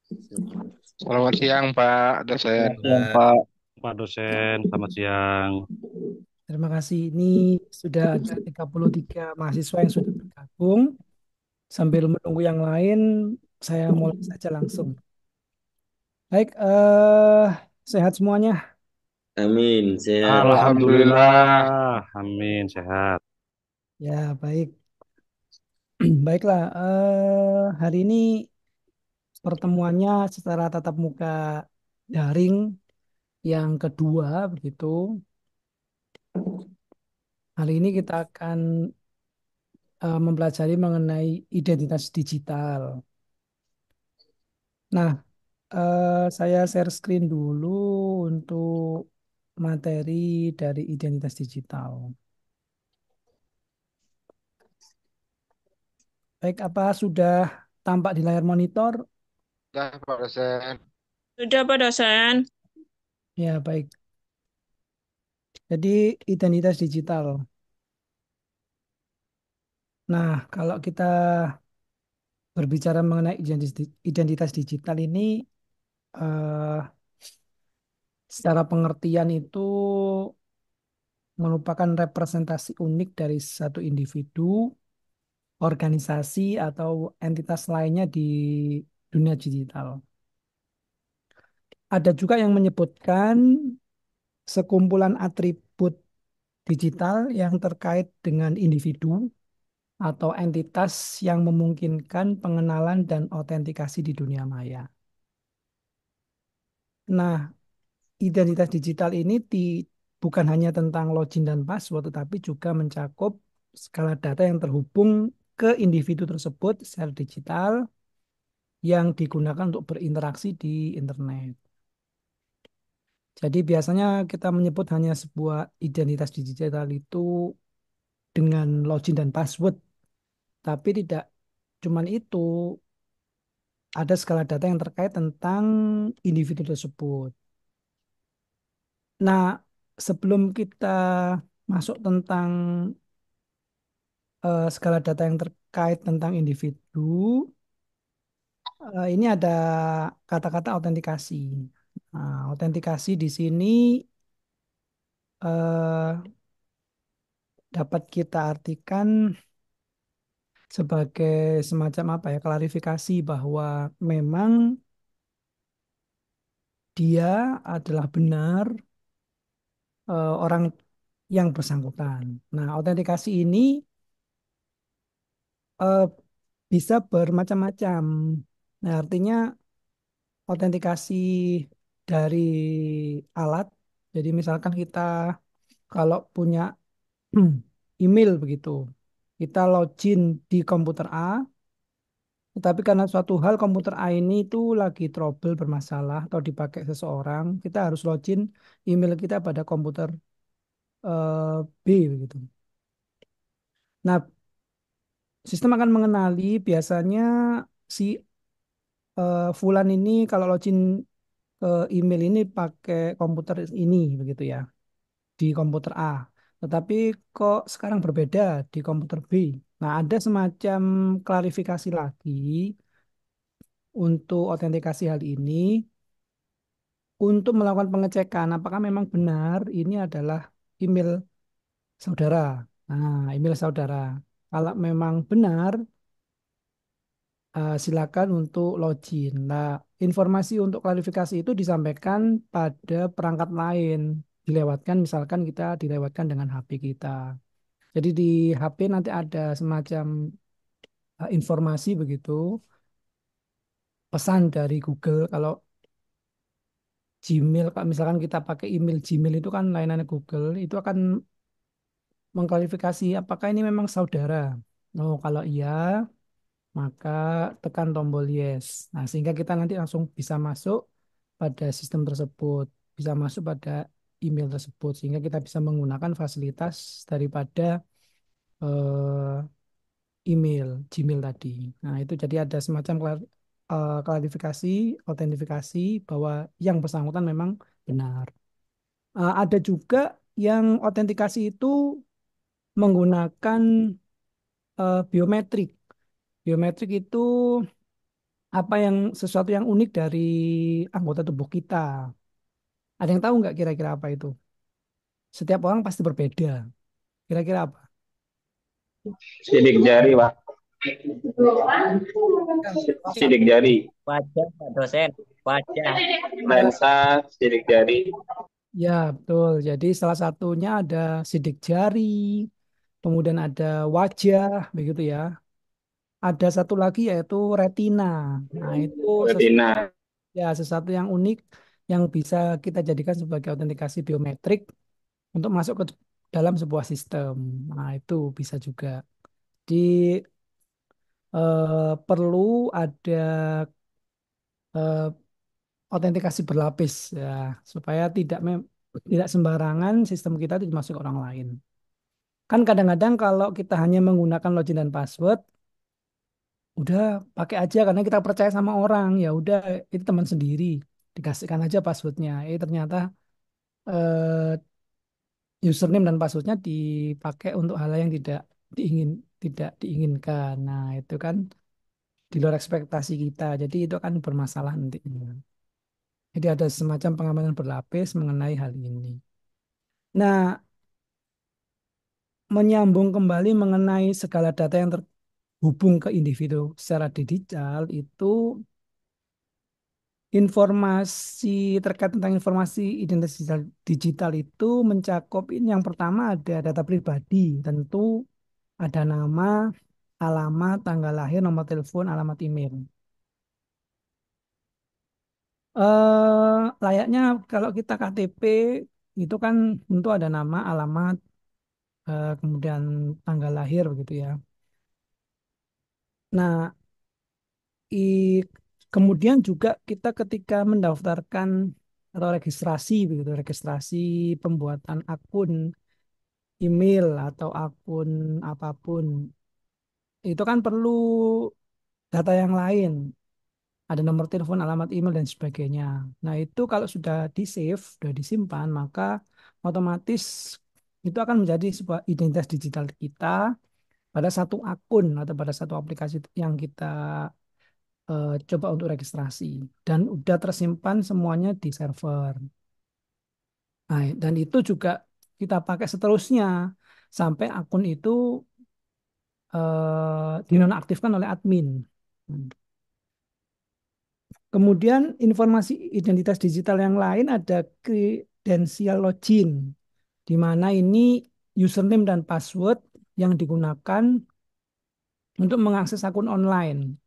Selamat siang, Pak dosen. Selamat siang, Pak dosen. Selamat siang. Terima kasih. Ini sudah ada 33 mahasiswa yang sudah bergabung. Sambil menunggu yang lain, saya mulai saja langsung. Baik, sehat semuanya. Amin, sehat. Alhamdulillah. Alhamdulillah. Amin. Sehat. Ya, baik. Baiklah, hari ini pertemuannya secara tatap muka daring yang kedua, begitu. Hari ini kita akan mempelajari mengenai identitas digital. Nah, saya share screen dulu untuk materi dari identitas digital. Baik, apa sudah tampak di layar monitor? Dah, Pak dosen. Sudah, Pak dosen. Ya, baik. Jadi, identitas digital. Nah, kalau kita berbicara mengenai identitas digital ini, eh, secara pengertian itu merupakan representasi unik dari satu individu, organisasi, atau entitas lainnya di dunia digital. Ada juga yang menyebutkan sekumpulan atribut digital yang terkait dengan individu atau entitas yang memungkinkan pengenalan dan autentikasi di dunia maya. Nah, identitas digital ini bukan hanya tentang login dan password, tetapi juga mencakup skala data yang terhubung ke individu tersebut secara digital yang digunakan untuk berinteraksi di internet. Jadi biasanya kita menyebut hanya sebuah identitas digital itu dengan login dan password, tapi tidak cuman itu, ada skala data yang terkait tentang individu tersebut. Nah, sebelum kita masuk tentang skala data yang terkait tentang individu, ini ada kata-kata autentikasi. Nah, autentikasi di sini eh, dapat kita artikan sebagai semacam apa ya, klarifikasi bahwa memang dia adalah benar orang yang bersangkutan. Nah, autentikasi ini eh, bisa bermacam-macam. Nah, artinya autentikasi dari alat. Jadi misalkan kita kalau punya email begitu, kita login di komputer A, tetapi karena suatu hal komputer A ini itu lagi trouble bermasalah atau dipakai seseorang, kita harus login email kita pada komputer B begitu. Nah, sistem akan mengenali biasanya si Fulan ini kalau login ke email ini pakai komputer ini begitu ya, di komputer A. Tetapi kok sekarang berbeda di komputer B. Nah, ada semacam klarifikasi lagi untuk autentikasi hal ini untuk melakukan pengecekan apakah memang benar ini adalah email saudara. Nah, email saudara. Kalau memang benar, silakan untuk login. Nah, informasi untuk klarifikasi itu disampaikan pada perangkat lain. Dilewatkan, misalkan kita dilewatkan dengan HP kita. Jadi di HP nanti ada semacam informasi begitu, pesan dari Google. Kalau Gmail, kalau misalkan kita pakai email Gmail itu kan layanan Google, itu akan mengklarifikasi apakah ini memang saudara. Oh, kalau iya, maka tekan tombol yes. Nah, sehingga kita nanti langsung bisa masuk pada sistem tersebut, bisa masuk pada email tersebut, sehingga kita bisa menggunakan fasilitas daripada eh, email Gmail tadi. Nah, itu jadi ada semacam klarifikasi, autentifikasi bahwa yang bersangkutan memang benar. Ada juga yang autentikasi itu menggunakan biometrik. Biometrik itu apa yang sesuatu yang unik dari anggota tubuh kita. Ada yang tahu nggak kira-kira apa itu? Setiap orang pasti berbeda. Kira-kira apa? Sidik jari, Pak. Ya, Sidik jari. Wajah, Pak dosen. Wajah. ya, Lensa, sidik jari. ya, betul. Jadi salah satunya ada sidik jari, kemudian ada wajah, begitu ya. Ada satu lagi yaitu retina. Nah, itu Retina. sesuatu yang unik yang bisa kita jadikan sebagai autentikasi biometrik untuk masuk ke dalam sebuah sistem. Nah, itu bisa juga. Di perlu ada eh, autentikasi berlapis ya, supaya tidak sembarangan sistem kita itu masuk orang lain. Kan kadang-kadang kalau kita hanya menggunakan login dan password, udah pakai aja karena kita percaya sama orang, ya udah itu teman sendiri, dikasihkan aja passwordnya. Ternyata eh, username dan passwordnya dipakai untuk hal yang tidak diinginkan. Nah, itu kan di luar ekspektasi kita. Jadi itu akan bermasalah nantinya. Jadi ada semacam pengamanan berlapis mengenai hal ini. Nah, menyambung kembali mengenai segala data yang terhubung ke individu secara digital itu informasi terkait tentang informasi identitas digital itu mencakup ini yang pertama ada data pribadi, tentu ada nama, alamat, tanggal lahir, nomor telepon, alamat email. Layaknya kalau kita KTP itu kan tentu ada nama, alamat, kemudian tanggal lahir begitu ya. Nah, i- kemudian juga kita ketika mendaftarkan atau registrasi begitu, registrasi pembuatan akun email atau akun apapun, itu kan perlu data yang lain, ada nomor telepon, alamat email dan sebagainya. Nah, itu kalau sudah di-save, sudah disimpan, maka otomatis itu akan menjadi sebuah identitas digital kita pada satu akun atau pada satu aplikasi yang kita coba untuk registrasi dan udah tersimpan semuanya di server. Nah, dan itu juga kita pakai seterusnya sampai akun itu dinonaktifkan oleh admin. Kemudian informasi identitas digital yang lain ada kredensial login, di mana ini username dan password yang digunakan untuk mengakses akun online.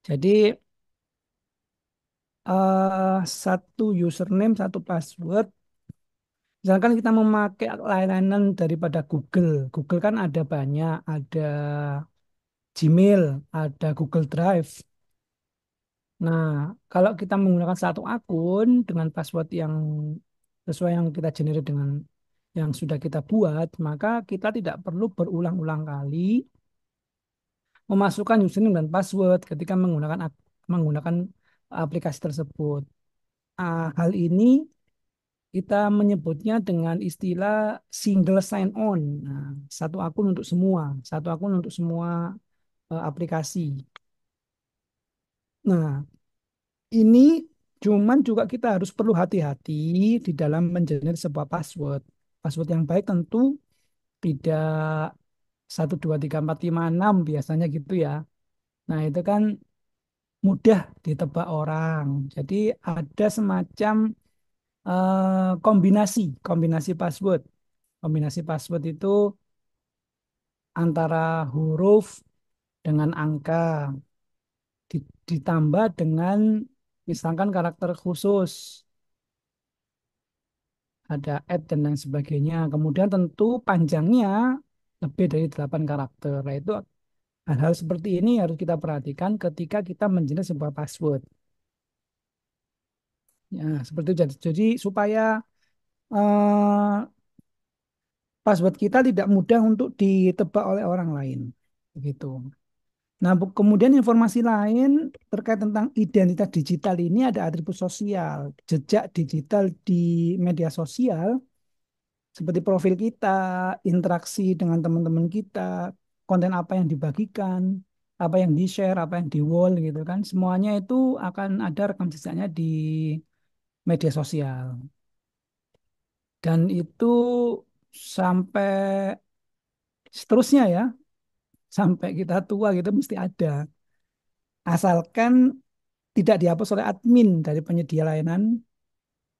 Jadi satu username, satu password. Misalkan kita memakai layanan daripada Google. Google kan ada banyak, ada Gmail, ada Google Drive. Nah, kalau kita menggunakan satu akun dengan password yang sesuai yang kita generate dengan yang sudah kita buat, maka kita tidak perlu berulang-ulang kali memasukkan username dan password ketika menggunakan aplikasi tersebut. Hal ini kita menyebutnya dengan istilah single sign-on. Nah, satu akun untuk semua aplikasi. Nah, ini cuman juga kita harus perlu hati-hati di dalam mengenerate sebuah password. Password yang baik tentu tidak 123456 biasanya gitu ya. Nah, itu kan mudah ditebak orang. Jadi ada semacam kombinasi password. Kombinasi password itu antara huruf dengan angka ditambah dengan misalkan karakter khusus, ada add dan lain sebagainya. Kemudian tentu panjangnya lebih dari 8 karakter. Nah, itu hal-hal seperti ini harus kita perhatikan ketika kita menjelaskan sebuah password. Ya, seperti itu. Jadi supaya eh, password kita tidak mudah untuk ditebak oleh orang lain. Begitu. Nah, kemudian informasi lain terkait tentang identitas digital ini ada atribut sosial, jejak digital di media sosial, seperti profil kita, interaksi dengan teman-teman kita, konten apa yang dibagikan, apa yang di-share, apa yang di-wall gitu kan, semuanya itu akan ada rekam jejaknya di media sosial. Dan itu sampai seterusnya ya, sampai kita tua gitu mesti ada. Asalkan tidak dihapus oleh admin dari penyedia layanan,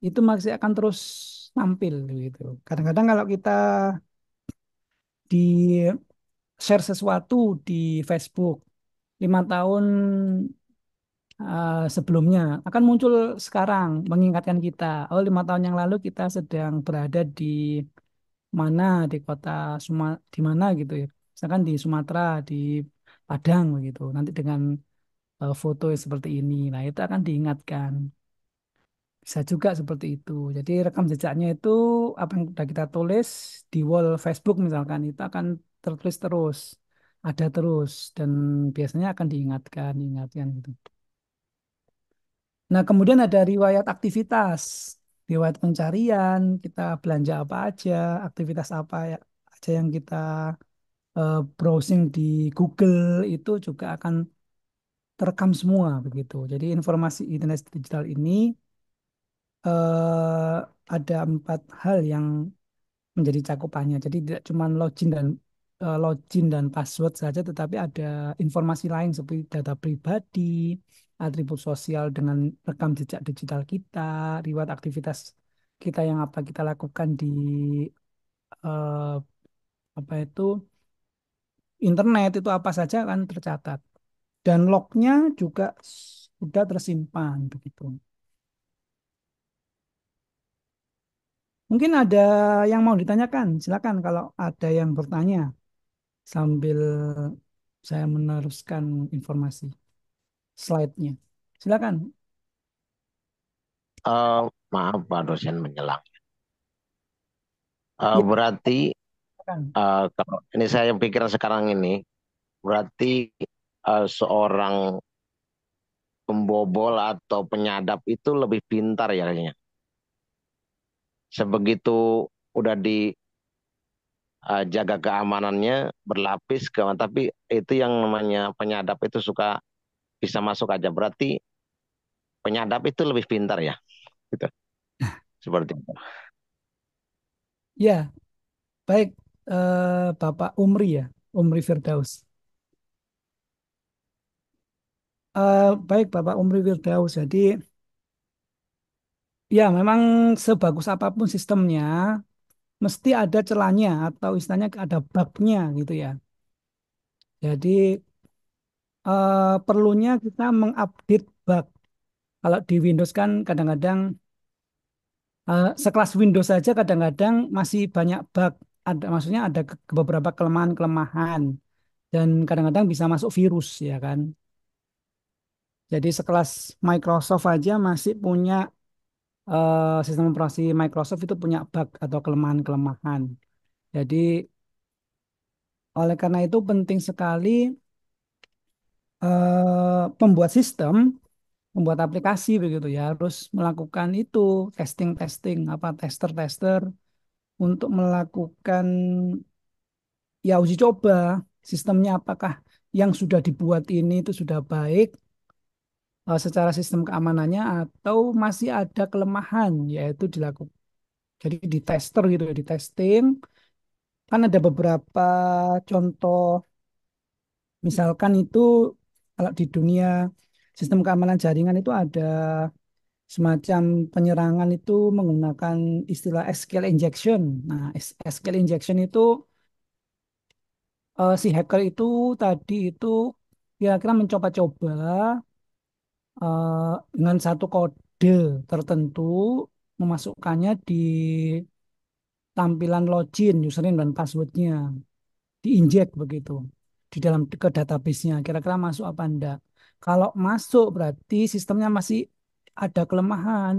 itu masih akan terus tampil gitu. Kadang-kadang kalau kita di share sesuatu di Facebook 5 tahun sebelumnya akan muncul sekarang mengingatkan kita, oh 5 tahun yang lalu kita sedang berada di mana, di kota di mana gitu ya, misalkan di Sumatera, di Padang begitu. Nanti dengan foto yang seperti ini, nah itu akan diingatkan. Bisa juga seperti itu. Jadi rekam jejaknya itu apa yang sudah kita tulis di wall Facebook misalkan itu akan tertulis terus, ada terus dan biasanya akan diingatkan gitu. Nah, kemudian ada riwayat aktivitas, riwayat pencarian, kita belanja apa aja, aktivitas apa aja yang kita browsing di Google itu juga akan terekam semua begitu. Jadi informasi identitas digital ini eh, ada 4 hal yang menjadi cakupannya. Jadi tidak cuma login dan password saja, tetapi ada informasi lain seperti data pribadi, atribut sosial dengan rekam jejak digital kita, riwayat aktivitas kita yang apa kita lakukan di eh, apa itu internet itu apa saja kan tercatat dan lognya juga sudah tersimpan begitu. Mungkin ada yang mau ditanyakan, silakan kalau ada yang bertanya sambil saya meneruskan informasi slide-nya. Silakan. Eh, maaf Pak dosen menyelang. Ya, Berarti silakan. kalau ini saya pikir sekarang ini berarti seorang pembobol atau penyadap itu lebih pintar ya kayaknya. Sebegitu udah dijaga keamanannya berlapis tapi itu yang namanya penyadap itu suka bisa masuk aja. Berarti penyadap itu lebih pintar ya. Gitu. Seperti itu. Ya, baik Bapak Umri ya, Umri Firdaus. Baik Bapak Umri Firdaus. Jadi ya memang sebagus apapun sistemnya, mesti ada celahnya atau istilahnya ada bugnya gitu ya. Jadi perlunya kita mengupdate bug. Kalau di Windows kan kadang-kadang sekelas Windows saja kadang-kadang masih banyak bug. Ada, maksudnya ada beberapa kelemahan-kelemahan dan kadang-kadang bisa masuk virus ya kan. Jadi sekelas Microsoft aja masih punya sistem operasi Microsoft itu punya bug atau kelemahan-kelemahan. Jadi oleh karena itu penting sekali pembuat sistem, membuat aplikasi begitu ya harus melakukan itu testing-testing apa tester-tester untuk melakukan ya uji coba sistemnya apakah yang sudah dibuat ini itu sudah baik secara sistem keamanannya atau masih ada kelemahan yaitu dilakukan jadi di tester gitu ya di testing kan ada beberapa contoh misalkan itu kalau di dunia sistem keamanan jaringan itu ada semacam penyerangan itu menggunakan istilah SQL injection. Nah, SQL injection itu si hacker itu tadi itu kira-kira mencoba-coba dengan satu kode tertentu memasukkannya di tampilan login, username dan passwordnya, diinjek begitu di dalam ke database-nya. Kira-kira masuk apa enggak? Kalau masuk berarti sistemnya masih ada kelemahan,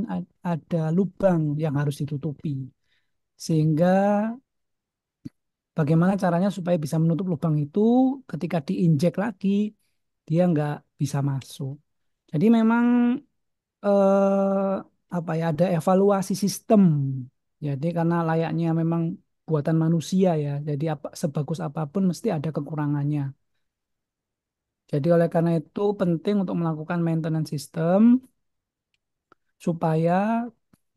ada lubang yang harus ditutupi. Sehingga bagaimana caranya supaya bisa menutup lubang itu ketika diinjek lagi dia nggak bisa masuk. Jadi memang eh, apa ya ada evaluasi sistem. Jadi karena layaknya memang buatan manusia ya. Jadi apa sebagus apapun mesti ada kekurangannya. Jadi oleh karena itu penting untuk melakukan maintenance sistem supaya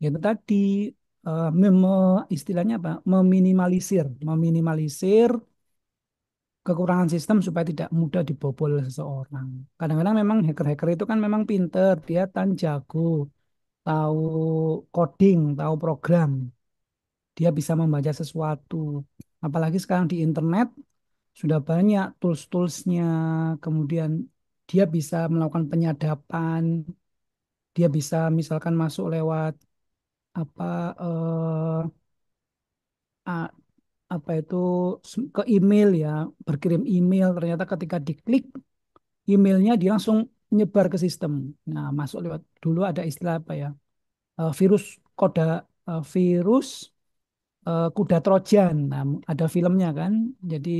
ya itu tadi istilahnya apa? Meminimalisir kekurangan sistem supaya tidak mudah dibobol seseorang. Kadang-kadang memang hacker-hacker itu kan memang pinter, dia kan jago, tahu coding, tahu program, dia bisa membaca sesuatu. Apalagi sekarang di internet sudah banyak tools-toolsnya, kemudian dia bisa melakukan penyadapan, dia bisa misalkan masuk lewat apa a- apa itu ke email ya, berkirim email, ternyata ketika diklik emailnya dia langsung menyebar ke sistem. Nah, masuk lewat dulu ada istilah apa ya? Virus koda virus kuda Trojan. Nah, ada filmnya kan. Jadi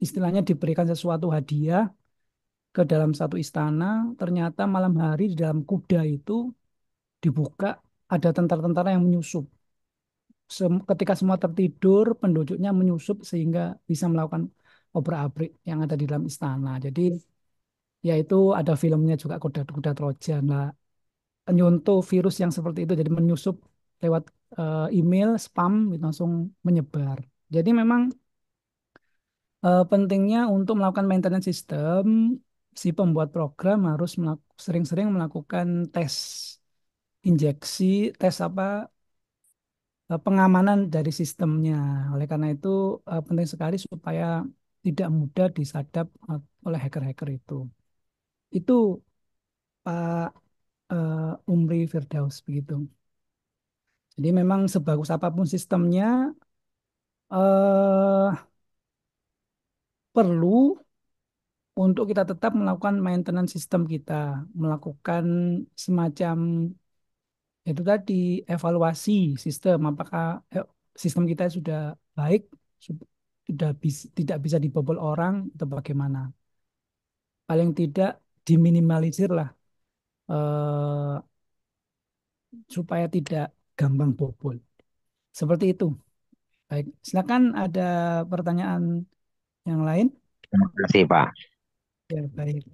istilahnya diberikan sesuatu hadiah ke dalam satu istana, ternyata malam hari di dalam kuda itu dibuka ada tentara-tentara yang menyusup. Ketika semua tertidur, penduduknya menyusup sehingga bisa melakukan obrak-abrik yang ada di dalam istana. Jadi ya itu ada filmnya juga kuda-kuda Trojan lah. Nyuntuh virus yang seperti itu jadi menyusup lewat email spam gitu, langsung menyebar. Jadi memang pentingnya untuk melakukan maintenance system, si pembuat program harus sering-sering melakukan tes injeksi, tes apa pengamanan dari sistemnya. Oleh karena itu penting sekali supaya tidak mudah disadap oleh hacker-hacker itu. Itu Pak Umri Firdaus begitu. Jadi memang sebagus apapun sistemnya eh, perlu untuk kita tetap melakukan maintenance sistem kita, melakukan semacam itu tadi evaluasi sistem, apakah sistem kita sudah baik, sudah tidak bisa dibobol orang atau bagaimana. Paling tidak diminimalisir lah eh, supaya tidak gampang bobol. Seperti itu. Baik, silakan ada pertanyaan yang lain. Terima kasih, Pak. Ya, baik.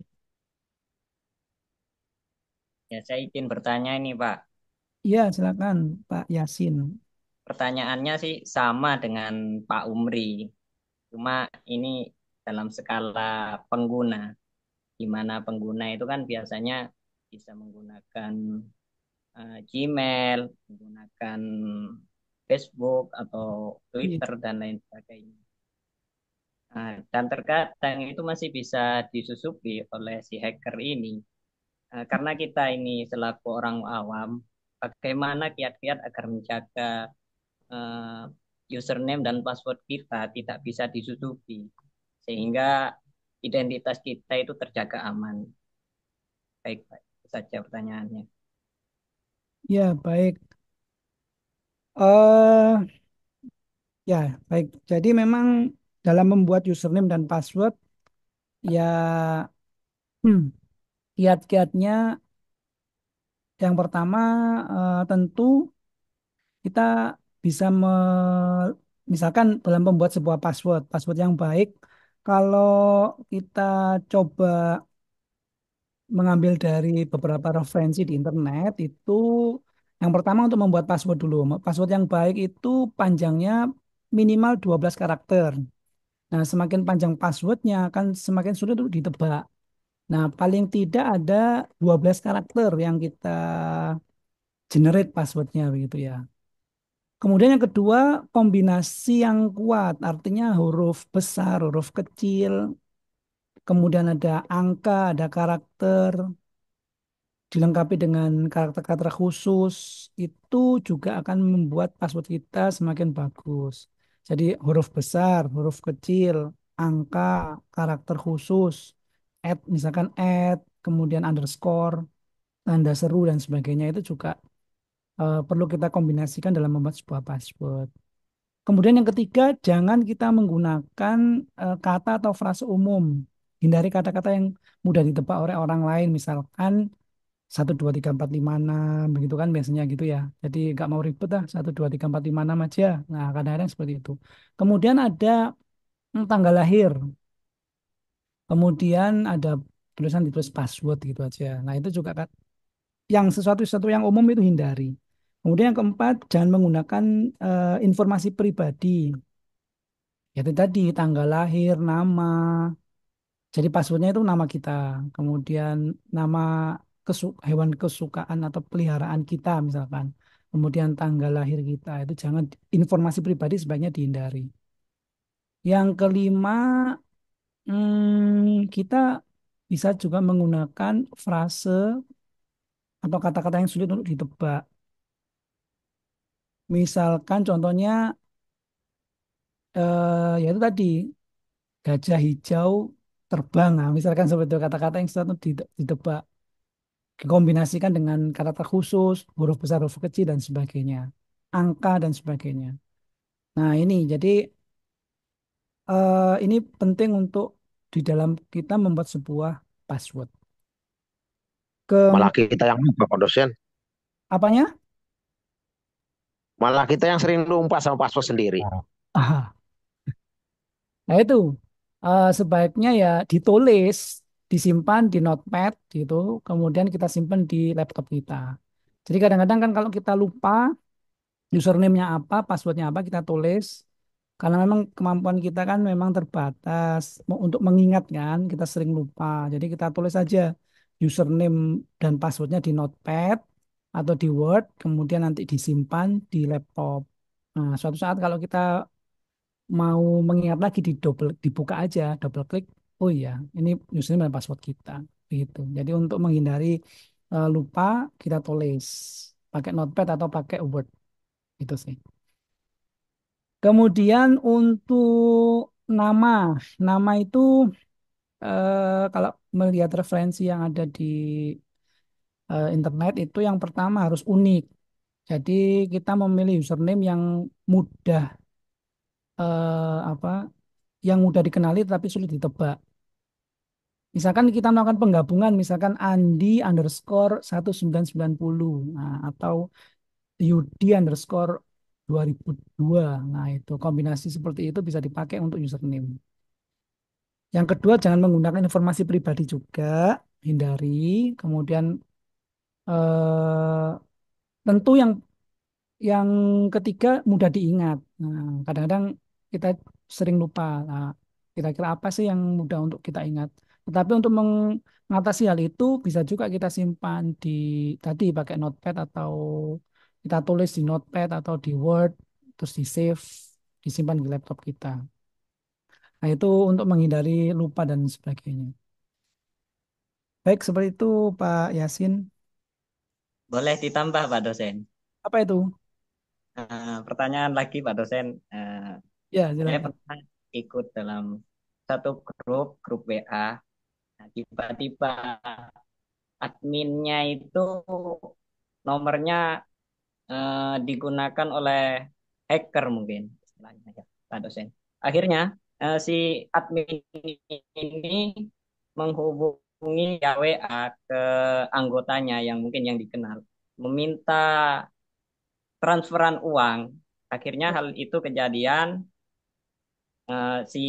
Ya, saya izin bertanya ini, Pak. Iya, silakan Pak Yasin. Pertanyaannya sih sama dengan Pak Umri. Cuma ini dalam skala pengguna. Di mana pengguna itu kan biasanya bisa menggunakan Gmail, menggunakan Facebook atau Iya. Twitter dan lain sebagainya. Nah, dan terkadang itu masih bisa disusupi oleh si hacker ini. Karena kita ini selaku orang awam, bagaimana kiat-kiat agar menjaga eh, username dan password kita tidak bisa disusupi, sehingga identitas kita itu terjaga aman. Baik, Pak. Itu saja pertanyaannya. Ya, baik. eh ya, baik. Jadi memang dalam membuat username dan password, ya kiat-kiatnya yang pertama tentu kita bisa misalkan dalam membuat sebuah password yang baik, kalau kita coba mengambil dari beberapa referensi di internet itu yang pertama untuk membuat password dulu. Password yang baik itu panjangnya minimal 12 karakter. Nah, semakin panjang passwordnya akan semakin sulit untuk ditebak. Nah, paling tidak ada 12 karakter yang kita generate passwordnya begitu ya. Kemudian yang kedua, kombinasi yang kuat, artinya huruf besar, huruf kecil, kemudian ada angka, ada karakter, dilengkapi dengan karakter-karakter khusus, itu juga akan membuat password kita semakin bagus. Jadi huruf besar, huruf kecil, angka, karakter khusus, misalkan kemudian underscore, tanda seru dan sebagainya itu juga perlu kita kombinasikan dalam membuat sebuah password. Kemudian yang ketiga, jangan kita menggunakan kata atau frase umum. Hindari kata-kata yang mudah ditebak oleh orang lain, misalkan 1 2 3 4 5 6 begitu kan biasanya gitu ya. Jadi nggak mau ribet lah 1 2 3 4 5 6 aja. Nah kadang-kadang seperti itu. Kemudian ada tanggal lahir. Kemudian ada tulisan ditulis password gitu aja. Nah, itu juga kan yang sesuatu yang umum itu hindari. Kemudian yang keempat, jangan menggunakan informasi pribadi. Yaitu tadi tanggal lahir, nama. Jadi passwordnya itu nama kita. Kemudian nama hewan kesukaan atau peliharaan kita misalkan. Kemudian tanggal lahir kita. Itu jangan informasi pribadi sebaiknya dihindari. Yang kelima, kita bisa juga menggunakan frase atau kata-kata yang sulit untuk ditebak. Misalkan contohnya, yaitu tadi gajah hijau terbang. Nah, misalkan seperti itu kata-kata yang sulit untuk ditebak. Dikombinasikan dengan kata khusus, huruf besar, huruf kecil, dan sebagainya. Angka, dan sebagainya. Nah, ini jadi ini penting untuk di dalam kita membuat sebuah password. Malah Kemudian, kita yang lupa, Pak dosen. apanya? Malah kita yang sering lupa sama password sendiri. Ah, nah itu sebaiknya ya ditulis, disimpan di notepad gitu, kemudian kita simpan di laptop kita. Jadi kadang-kadang kan kalau kita lupa username-nya apa, passwordnya apa, kita tulis. Karena memang kemampuan kita kan memang terbatas. Untuk mengingat kan, kita sering lupa. Jadi kita tulis aja username dan passwordnya di notepad atau di Word, kemudian nanti disimpan di laptop. Nah, suatu saat kalau kita mau mengingat lagi dibuka aja, double klik. Oh iya, ini username dan password kita. Gitu. Jadi untuk menghindari lupa, kita tulis pakai notepad atau pakai Word. Itu sih. Kemudian untuk nama, nama itu kalau melihat referensi yang ada di internet itu yang pertama harus unik. Jadi kita memilih username yang mudah apa, yang mudah dikenali tapi sulit ditebak. Misalkan kita melakukan penggabungan, misalkan Andi underscore 1990, nah, atau Yudi underscore 2002. Nah, itu kombinasi seperti itu bisa dipakai untuk username. Yang kedua, jangan menggunakan informasi pribadi juga, hindari. Kemudian eh, tentu yang ketiga mudah diingat. Nah, kadang-kadang kita sering lupa. Nah, kira-kira apa sih yang mudah untuk kita ingat? Tetapi untuk mengatasi hal itu bisa juga kita simpan di tadi pakai notepad atau kita tulis di notepad atau di Word, terus di save, disimpan di laptop kita. Nah, itu untuk menghindari lupa dan sebagainya. Baik, seperti itu Pak Yasin. Boleh ditambah, Pak dosen. Apa itu? Pertanyaan lagi, Pak dosen. Ya, Saya silakan. pernah ikut dalam satu grup WA. Nah, tiba-tiba adminnya itu nomornya digunakan oleh hacker mungkin istilahnya ya, Pak dosen. Akhirnya si admin ini menghubungi ya WA ke anggotanya yang mungkin yang dikenal, meminta transferan uang. Akhirnya hal itu kejadian, si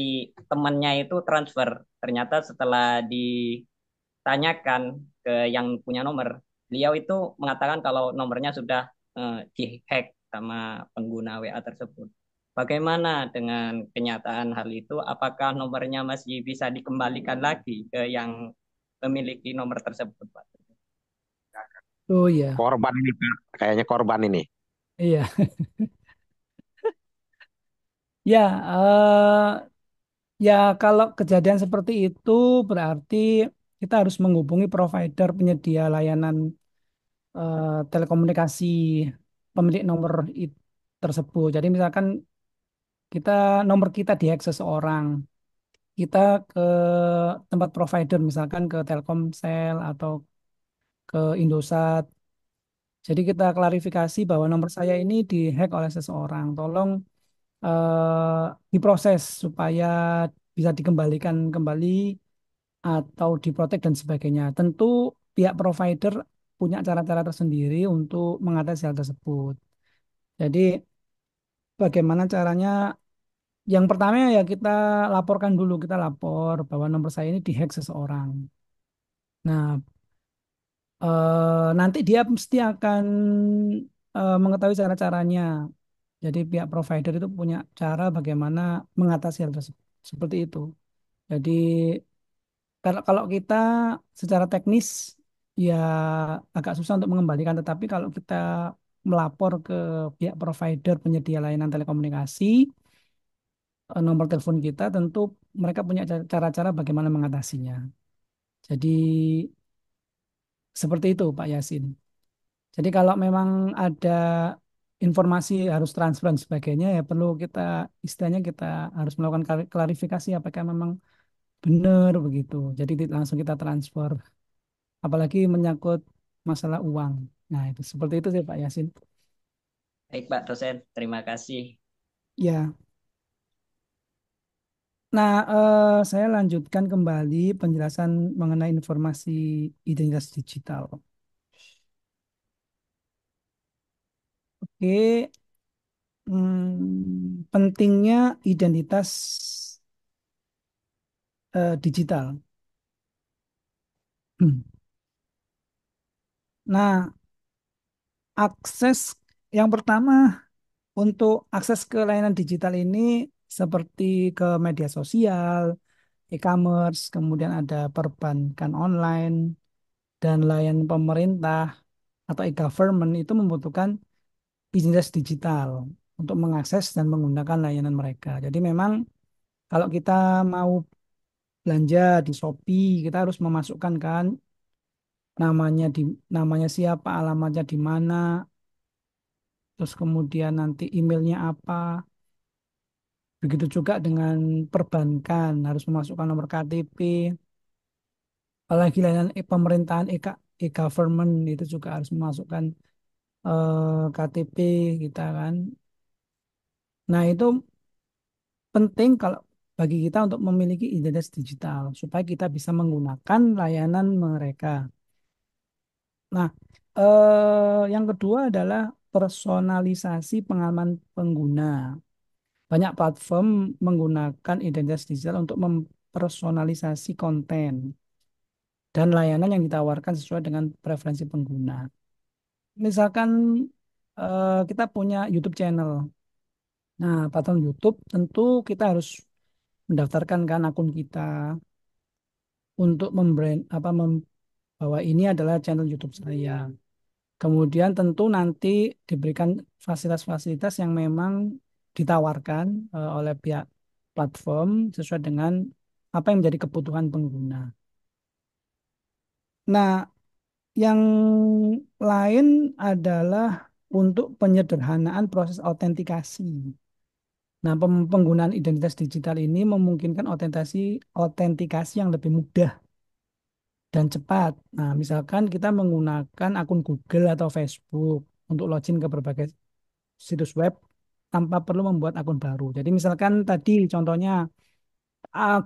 temannya itu transfer. Ternyata setelah ditanyakan ke yang punya nomor, beliau itu mengatakan kalau nomornya sudah dihack sama pengguna WA tersebut. Bagaimana dengan kenyataan hal itu? Apakah nomornya masih bisa dikembalikan lagi ke yang memiliki nomor tersebut, Pak? Oh iya, Korban ini, Pak. Kayaknya korban ini. iya. Ya, ya kalau kejadian seperti itu berarti kita harus menghubungi provider penyedia layanan telekomunikasi pemilik nomor tersebut. Jadi misalkan nomor kita dihack seseorang, kita ke tempat provider, misalkan ke Telkomsel atau ke Indosat. Jadi kita klarifikasi bahwa nomor saya ini dihack oleh seseorang. Tolong diproses supaya bisa dikembalikan kembali atau diprotek dan sebagainya. Tentu pihak provider punya cara-cara tersendiri untuk mengatasi hal tersebut. Jadi bagaimana caranya Yang pertama ya kita laporkan dulu, kita lapor bahwa nomor saya ini dihack seseorang. Nah, nanti dia mesti akan mengetahui cara-caranya. Jadi pihak provider itu punya cara bagaimana mengatasi hal tersebut. Seperti itu. Jadi kalau kalau kita secara teknis ya agak susah untuk mengembalikan, tetapi kalau kita melapor ke pihak provider penyedia layanan telekomunikasi, nomor telepon kita tentu mereka punya cara-cara bagaimana mengatasinya. Jadi seperti itu Pak Yasin. Jadi kalau memang ada informasi harus transfer dan sebagainya ya perlu kita istilahnya kita harus melakukan klarifikasi apakah memang benar begitu. Jadi langsung kita transfer. Apalagi menyangkut masalah uang. Nah, itu seperti itu sih Pak Yasin. Baik, Pak dosen, terima kasih. Ya. Nah, saya lanjutkan kembali penjelasan mengenai informasi identitas digital. Oke, pentingnya identitas digital. Nah, akses yang pertama untuk akses ke layanan digital ini seperti ke media sosial, e-commerce, kemudian ada perbankan online, dan layanan pemerintah atau e-government itu membutuhkan identitas digital untuk mengakses dan menggunakan layanan mereka. Jadi memang kalau kita mau belanja di Shopee, kita harus memasukkan kan namanya di namanya siapa, alamatnya di mana, terus kemudian nanti emailnya apa. Begitu juga dengan perbankan, harus memasukkan nomor KTP. Apalagi layanan pemerintahan e-government itu juga harus memasukkan KTP kita kan. Nah, itu penting kalau bagi kita untuk memiliki identitas digital supaya kita bisa menggunakan layanan mereka. Nah, yang kedua adalah personalisasi pengalaman pengguna. Banyak platform menggunakan identitas digital untuk mempersonalisasi konten dan layanan yang ditawarkan sesuai dengan preferensi pengguna. Misalkan kita punya YouTube channel. Nah, platform YouTube tentu kita harus mendaftarkan kan akun kita untuk membrand apa bahwa ini adalah channel YouTube saya. Kemudian tentu nanti diberikan fasilitas-fasilitas yang memang ditawarkan oleh pihak platform sesuai dengan apa yang menjadi kebutuhan pengguna. Nah, yang lain adalah untuk penyederhanaan proses autentikasi. Nah, penggunaan identitas digital ini memungkinkan autentikasi yang lebih mudah dan cepat. Nah, misalkan kita menggunakan akun Google atau Facebook untuk login ke berbagai situs web tanpa perlu membuat akun baru. Jadi misalkan tadi contohnya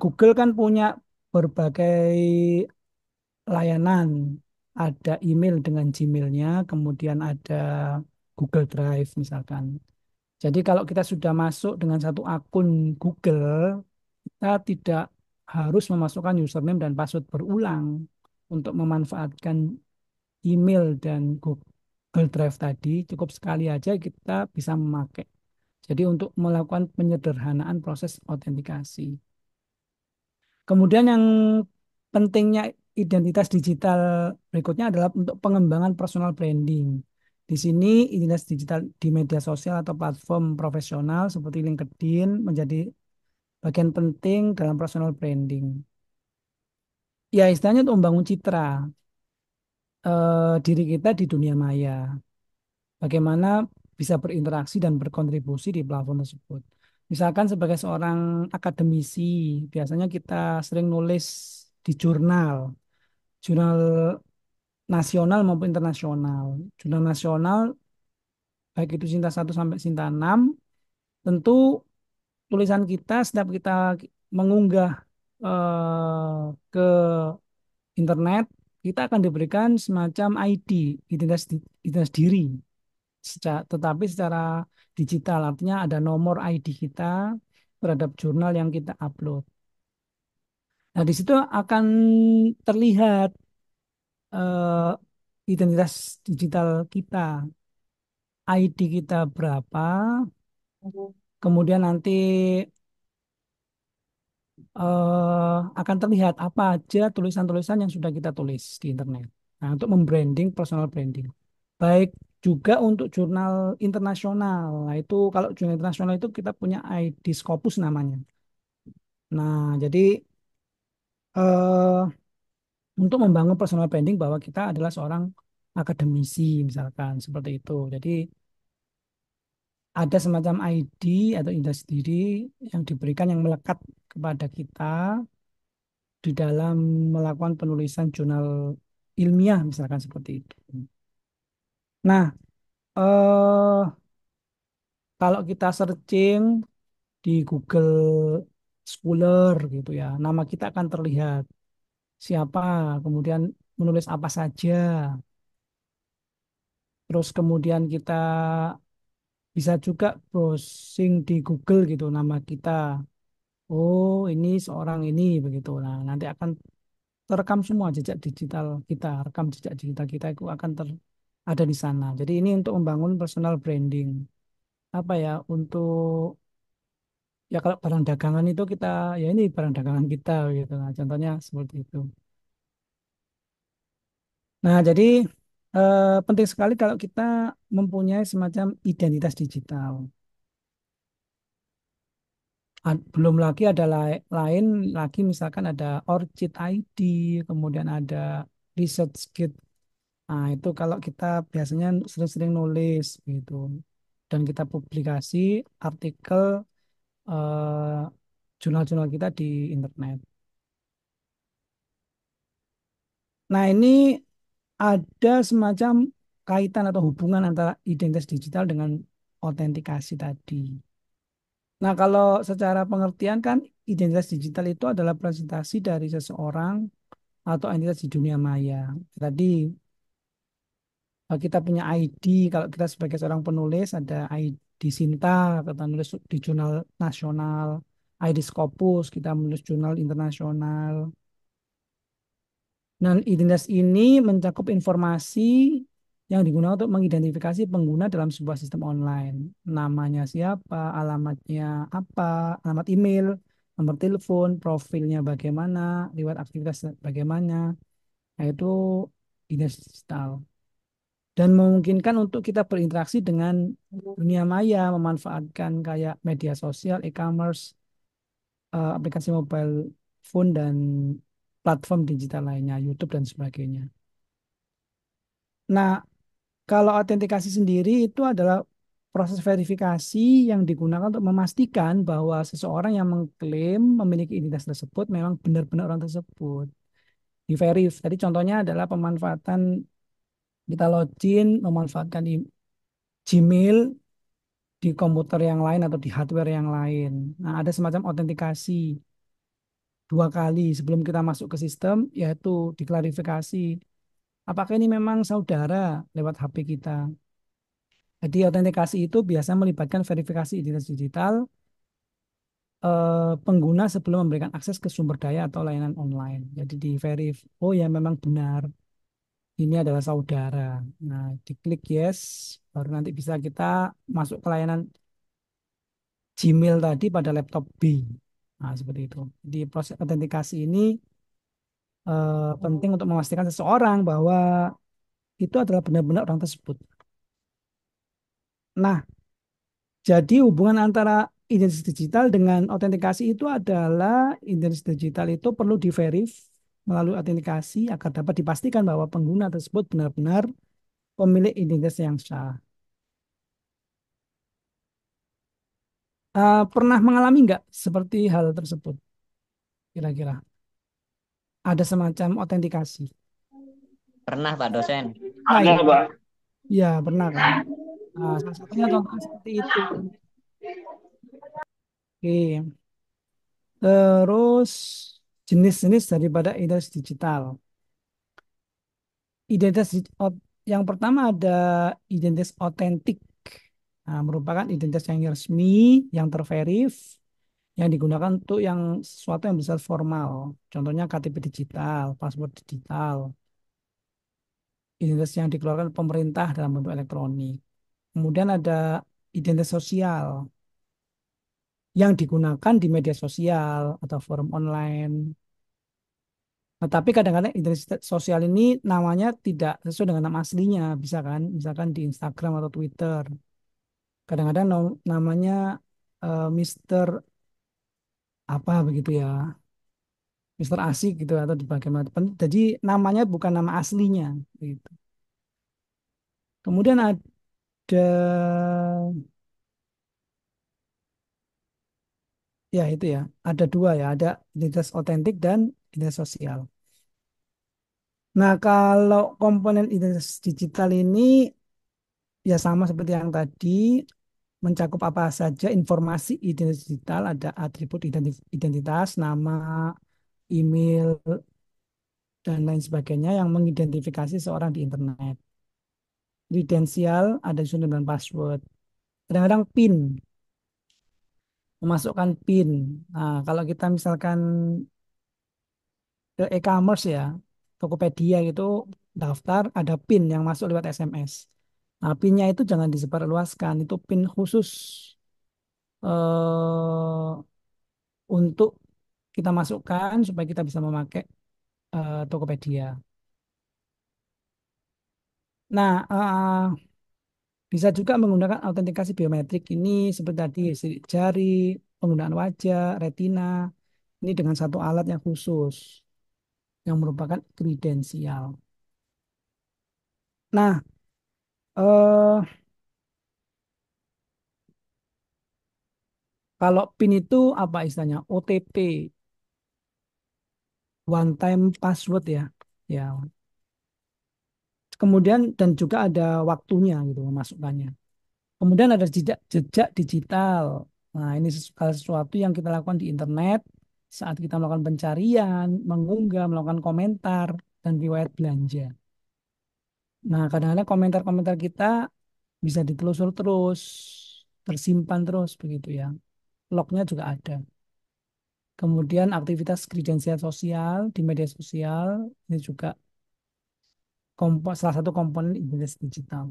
Google kan punya berbagai layanan. Ada email dengan Gmailnya, kemudian ada Google Drive misalkan. Jadi kalau kita sudah masuk dengan satu akun Google, kita tidak harus memasukkan username dan password berulang untuk memanfaatkan email dan Google Drive tadi. Cukup sekali aja kita bisa memakai. Jadi untuk melakukan penyederhanaan proses autentikasi. Kemudian yang pentingnya identitas digital berikutnya adalah untuk pengembangan personal branding. Di sini identitas digital di media sosial atau platform profesional seperti LinkedIn menjadi bagian penting dalam personal branding. Ya istilahnya untuk membangun citra diri kita di dunia maya. Bagaimana bisa berinteraksi dan berkontribusi di platform tersebut. Misalkan sebagai seorang akademisi, biasanya kita sering nulis di jurnal, jurnal nasional maupun internasional. Jurnal nasional, baik itu Sinta 1 sampai Sinta 6, tentu tulisan kita setiap kita mengunggah ke internet, kita akan diberikan semacam ID, identitas diri. Tetapi secara digital, artinya ada nomor ID kita terhadap jurnal yang kita upload. Nah, di situ akan terlihat eh, identitas digital kita, ID kita berapa, kemudian nanti akan terlihat apa aja tulisan-tulisan yang sudah kita tulis di internet. Nah, untuk membranding, personal branding. Baik juga untuk jurnal internasional. Nah, itu kalau jurnal internasional itu kita punya ID Scopus namanya. Nah, jadi eh, untuk membangun personal branding bahwa kita adalah seorang akademisi, misalkan seperti itu. Jadi ada semacam ID atau identitas diri yang diberikan yang melekat kepada kita di dalam melakukan penulisan jurnal ilmiah misalkan seperti itu. Nah, eh, kalau kita searching di Google Scholar gitu ya, nama kita akan terlihat siapa, kemudian menulis apa saja, terus kemudian kita bisa juga browsing di Google gitu nama kita. Oh, ini seorang ini begitu. Nah, nanti akan terekam semua jejak digital kita, rekam jejak digital kita itu akan ada di sana. Jadi ini untuk membangun personal branding. Apa ya, untuk ya kalau barang dagangan itu kita ya ini barang dagangan kita gitu. Nah, contohnya seperti itu. Nah, jadi penting sekali kalau kita mempunyai semacam identitas digital. Belum lagi ada lain lagi misalkan ada Orchid ID, kemudian ada ResearchGate. Nah, itu kalau kita biasanya sering-sering nulis gitu dan kita publikasi artikel jurnal-jurnal kita di internet. Nah, ini ada semacam kaitan atau hubungan antara identitas digital dengan autentikasi tadi. Nah, kalau secara pengertian kan identitas digital itu adalah presentasi dari seseorang atau entitas di dunia maya. Tadi kita punya ID, kalau kita sebagai seorang penulis ada ID Sinta, kita nulis di jurnal nasional, ID Scopus, kita menulis jurnal internasional. Dan identitas ini mencakup informasi yang digunakan untuk mengidentifikasi pengguna dalam sebuah sistem online. Namanya siapa, alamatnya apa, alamat email, nomor telepon, profilnya bagaimana, riwayat aktivitas bagaimana. Nah, itu identitas digital. Dan memungkinkan untuk kita berinteraksi dengan dunia maya, memanfaatkan kayak media sosial, e-commerce, aplikasi mobile phone, dan platform digital lainnya, YouTube dan sebagainya. Nah, kalau autentikasi sendiri itu adalah proses verifikasi yang digunakan untuk memastikan bahwa seseorang yang mengklaim memiliki identitas tersebut memang benar-benar orang tersebut. Di verif. Tadi contohnya adalah pemanfaatan kita login, memanfaatkan Gmail di komputer yang lain atau di hardware yang lain. Nah, ada semacam autentikasi 2 kali sebelum kita masuk ke sistem, yaitu diklarifikasi apakah ini memang saudara lewat HP kita. Jadi autentikasi itu biasa melibatkan verifikasi identitas digital pengguna sebelum memberikan akses ke sumber daya atau layanan online. Jadi di verif, oh ya memang benar ini adalah saudara. Nah, diklik yes, baru nanti bisa kita masuk ke layanan Gmail tadi pada laptop B. Nah, seperti itu. Di proses autentikasi ini penting untuk memastikan seseorang bahwa itu adalah benar-benar orang tersebut. Nah, jadi hubungan antara identitas digital dengan autentikasi itu adalah identitas digital itu perlu diverif melalui autentikasi agar dapat dipastikan bahwa pengguna tersebut benar-benar pemilik identitas yang sah. Pernah mengalami nggak seperti hal tersebut? Kira-kira ada semacam autentikasi. Pernah, Pak dosen. Nah, Ada, itu Pak. ya pernah kan. Nah, salah satunya contohnya seperti itu. Oke. Terus jenis-jenis daripada identitas digital. Identitas yang pertama ada identitas otentik. Nah, merupakan identitas yang resmi, yang terverif, yang digunakan untuk yang sesuatu yang besar formal. Contohnya KTP digital, paspor digital, identitas yang dikeluarkan pemerintah dalam bentuk elektronik. Kemudian ada identitas sosial yang digunakan di media sosial atau forum online. Nah, tapi kadang-kadang identitas sosial ini namanya tidak sesuai dengan nama aslinya, bisa kan? Misalkan di Instagram atau Twitter. Kadang-kadang namanya Mister apa begitu ya, Mister Asik gitu atau di bagaimana. Jadi namanya bukan nama aslinya gitu. Kemudian ada ya itu ya, ada dua ya, ada identitas otentik dan identitas sosial. Nah, kalau komponen identitas digital ini ya sama seperti yang tadi, mencakup apa saja informasi identitas digital, ada atribut identitas, nama, email, dan lain sebagainya yang mengidentifikasi seorang di internet. Kredensial, ada username dan password. Kadang-kadang PIN, memasukkan PIN. Nah, kalau kita misalkan ke e-commerce ya, Tokopedia gitu, daftar, ada PIN yang masuk lewat SMS. Nah, PIN-nya itu jangan disebarluaskan, itu PIN khusus eh, untuk kita masukkan supaya kita bisa memakai Tokopedia. Nah, bisa juga menggunakan autentikasi biometrik ini seperti tadi sidik jari, penggunaan wajah, retina, ini dengan satu alat yang khusus yang merupakan kredensial. Nah, eh, kalau PIN itu apa istilahnya? OTP, one time password ya. Ya. Kemudian dan juga ada waktunya gitu memasukkannya. Kemudian ada jejak jejak digital. Nah, ini sesuatu yang kita lakukan di internet saat kita melakukan pencarian, mengunggah, melakukan komentar, dan riwayat belanja. Nah, kadang-kadang komentar-komentar kita bisa ditelusur terus, tersimpan terus begitu ya. Lognya juga ada. Kemudian aktivitas kredensial sosial di media sosial ini juga salah satu komponen identitas digital.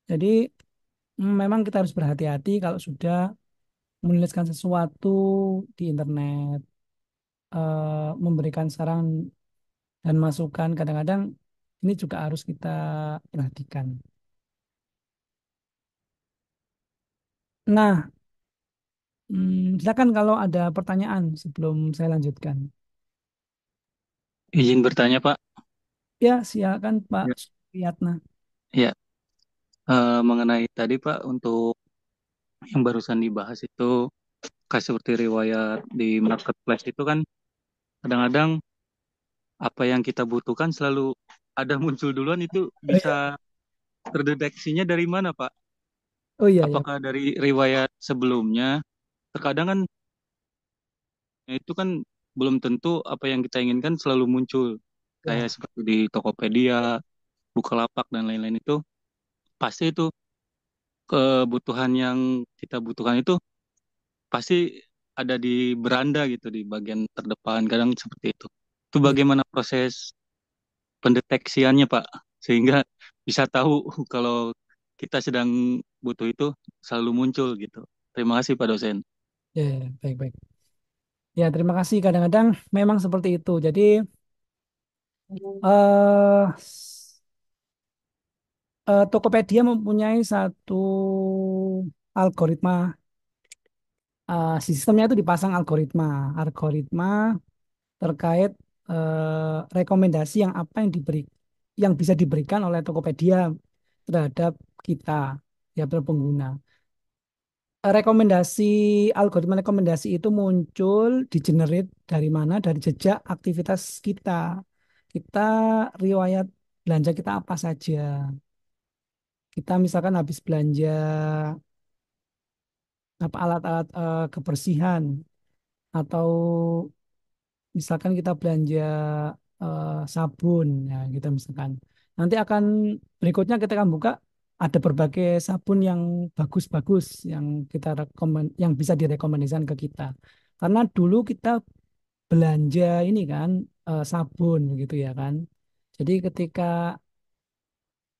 Jadi memang kita harus berhati-hati kalau sudah menuliskan sesuatu di internet, memberikan saran dan masukan. Kadang-kadang ini juga harus kita perhatikan. Nah, silakan kalau ada pertanyaan sebelum saya lanjutkan. Izin bertanya, Pak. Ya, silakan Pak Ya, Suyatna. ya. Mengenai tadi, Pak, untuk yang barusan dibahas itu, kayak seperti riwayat di marketplace itu kan, kadang-kadang apa yang kita butuhkan selalu ada muncul duluan itu Oh iya, bisa terdeteksinya dari mana, Pak? oh iya ya. Apakah dari riwayat sebelumnya? Terkadang kan itu kan belum tentu apa yang kita inginkan selalu muncul. Kayak Ya, seperti di Tokopedia, Bukalapak, dan lain-lain itu, pasti itu kebutuhan yang kita butuhkan itu pasti ada di beranda gitu di bagian terdepan kadang seperti itu. Itu iya, bagaimana proses pendeteksiannya Pak sehingga bisa tahu kalau kita sedang butuh itu selalu muncul gitu. Terima kasih Pak dosen. ya, ya, baik-baik. Ya, terima kasih. Kadang-kadang memang seperti itu. Jadi, Tokopedia mempunyai satu algoritma, sistemnya itu dipasang algoritma terkait rekomendasi yang apa yang yang bisa diberikan oleh Tokopedia terhadap kita, ya pengguna. Rekomendasi algoritma rekomendasi itu muncul di generate dari mana? Dari jejak aktivitas kita. Kita riwayat belanja kita apa saja. Kita misalkan habis belanja apa alat-alat kebersihan atau misalkan kita belanja sabun ya gitu misalkan. Nanti akan berikutnya kita akan buka ada berbagai sabun yang bagus-bagus yang yang bisa direkomendasikan ke kita. Karena dulu kita belanja ini kan sabun gitu ya kan. Jadi ketika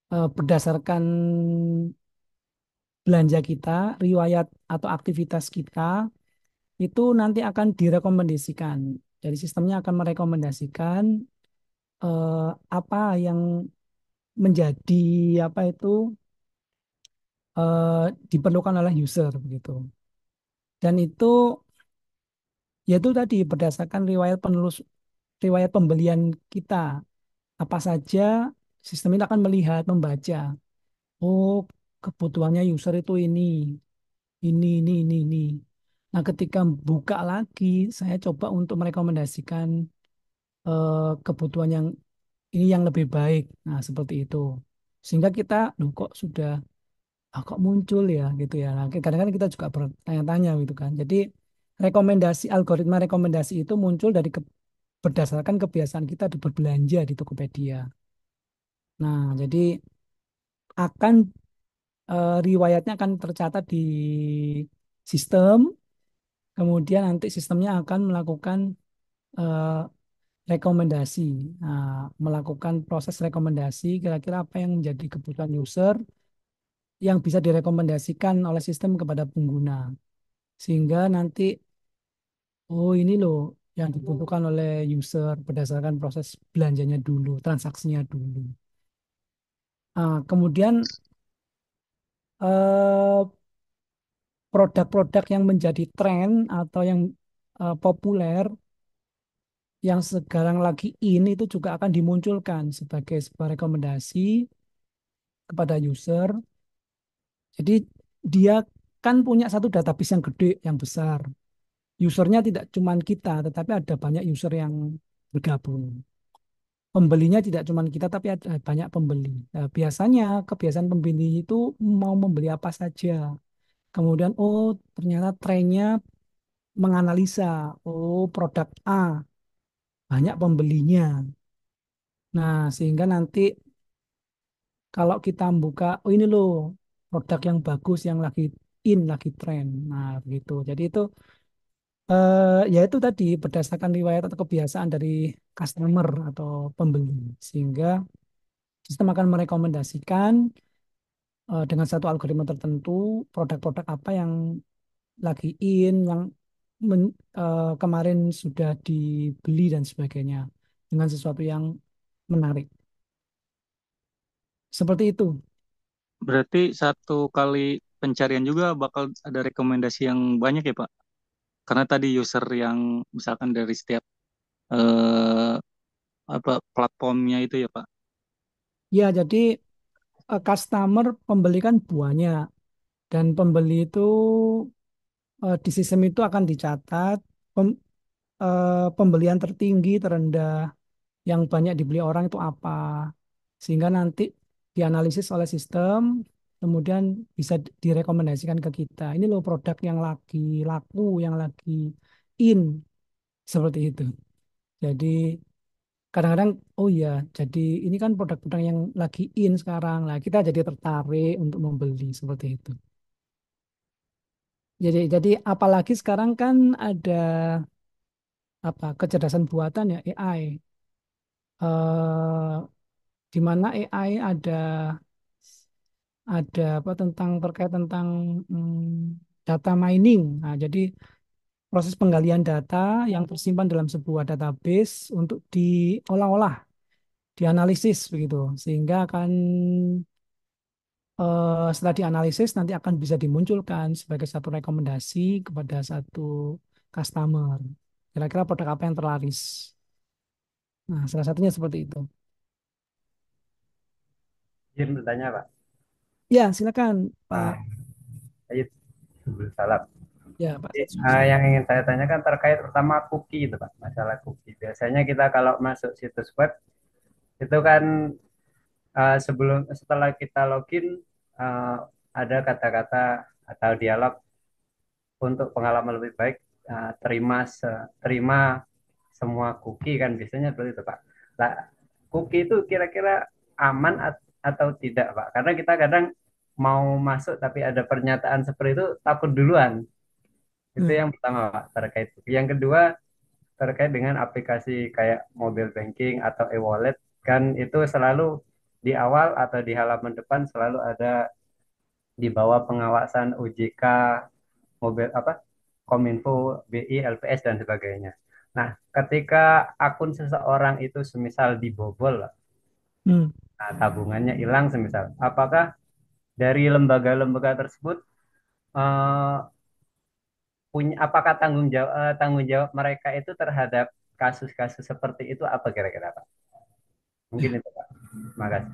berdasarkan belanja kita, riwayat atau aktivitas kita itu nanti akan direkomendasikan. Jadi sistemnya akan merekomendasikan eh, apa yang menjadi apa itu diperlukan oleh user begitu. Dan itu yaitu tadi berdasarkan riwayat pembelian kita apa saja sistem ini akan melihat membaca. Oh, kebutuhannya user itu ini. Nah, ketika buka lagi, saya coba untuk merekomendasikan kebutuhan yang ini yang lebih baik. Nah, seperti itu. Sehingga kita, loh kok sudah, kok muncul ya gitu ya. Nah, kadang-kadang kita juga bertanya-tanya gitu kan. Jadi algoritma rekomendasi itu muncul berdasarkan kebiasaan kita berbelanja di Tokopedia. Nah, jadi akan riwayatnya akan tercatat di sistem, kemudian nanti sistemnya akan melakukan eh, rekomendasi, nah, melakukan proses rekomendasi kira-kira apa yang menjadi kebutuhan user yang bisa direkomendasikan oleh sistem kepada pengguna. Sehingga nanti, oh ini loh yang dibutuhkan oleh user berdasarkan proses belanjanya dulu, transaksinya dulu. Kemudian eh, produk-produk yang menjadi tren atau yang populer yang sekarang lagi ini itu juga akan dimunculkan sebagai sebuah rekomendasi kepada user. Jadi dia kan punya satu database yang gede, yang besar. Usernya tidak cuma kita, tetapi ada banyak user yang bergabung. Pembelinya tidak cuma kita, tapi ada banyak pembeli. Nah, biasanya kebiasaan pembeli itu mau membeli apa saja. Kemudian, oh ternyata trennya menganalisa, oh produk A banyak pembelinya. Nah, sehingga nanti kalau kita buka, oh ini loh produk yang bagus yang lagi lagi tren. Nah, begitu. Jadi itu ya itu tadi berdasarkan riwayat atau kebiasaan dari customer atau pembeli. Sehingga sistem akan merekomendasikan dengan satu algoritma tertentu produk-produk apa yang lagi yang kemarin sudah dibeli dan sebagainya dengan sesuatu yang menarik. Seperti itu. Berarti satu kali pencarian juga bakal ada rekomendasi yang banyak ya, Pak? Karena tadi user yang misalkan dari setiap eh, apa platformnya itu ya, Pak. Ya, jadi customer pembeli kan buahnya dan pembeli itu di sistem itu akan dicatat pem- pembelian tertinggi, terendah, yang banyak dibeli orang itu apa. Sehingga nanti dianalisis oleh sistem, kemudian bisa direkomendasikan ke kita. Ini loh produk yang lagi laku, yang lagi in, seperti itu. Jadi kadang-kadang, oh iya, jadi ini kan produk-produk yang lagi in sekarang. Lah, kita jadi tertarik untuk membeli seperti itu. Jadi apalagi sekarang kan ada apa kecerdasan buatan ya AI, eh, di mana AI ada apa terkait tentang data mining. Nah, jadi proses penggalian data yang tersimpan dalam sebuah database untuk diolah-olah, dianalisis begitu, sehingga akan setelah dianalisis nanti akan bisa dimunculkan sebagai satu rekomendasi kepada satu customer. Kira-kira produk apa yang terlaris. Nah, salah satunya seperti itu. Izin bertanya, Pak. Ya, silakan, Pak. Ah, Ayub, salam. Ya, Pak. Jadi, yang ingin saya tanyakan terkait pertama cookie itu, Pak. Masalah cookie. Biasanya kita kalau masuk situs web itu kan setelah kita login eh, ada kata-kata atau dialog untuk pengalaman lebih baik terima semua cookie kan biasanya seperti itu, Pak. Nah, cookie itu kira-kira aman atau tidak, Pak? Karena kita kadang mau masuk tapi ada pernyataan seperti itu takut duluan. Itu Hmm. yang pertama, Pak, terkait itu. Yang kedua, terkait dengan aplikasi kayak mobile banking atau e-wallet, kan itu selalu di awal atau di halaman depan selalu ada di bawah pengawasan OJK, mobil apa, Kominfo, BI, LPS dan sebagainya. Nah, ketika akun seseorang itu semisal dibobol, Hmm. nah, tabungannya hilang semisal, apakah dari lembaga-lembaga tersebut eh, punya, apakah tanggung jawab mereka itu terhadap kasus-kasus seperti itu apa kira-kira, Pak? Mungkin itu, Pak. Terima kasih.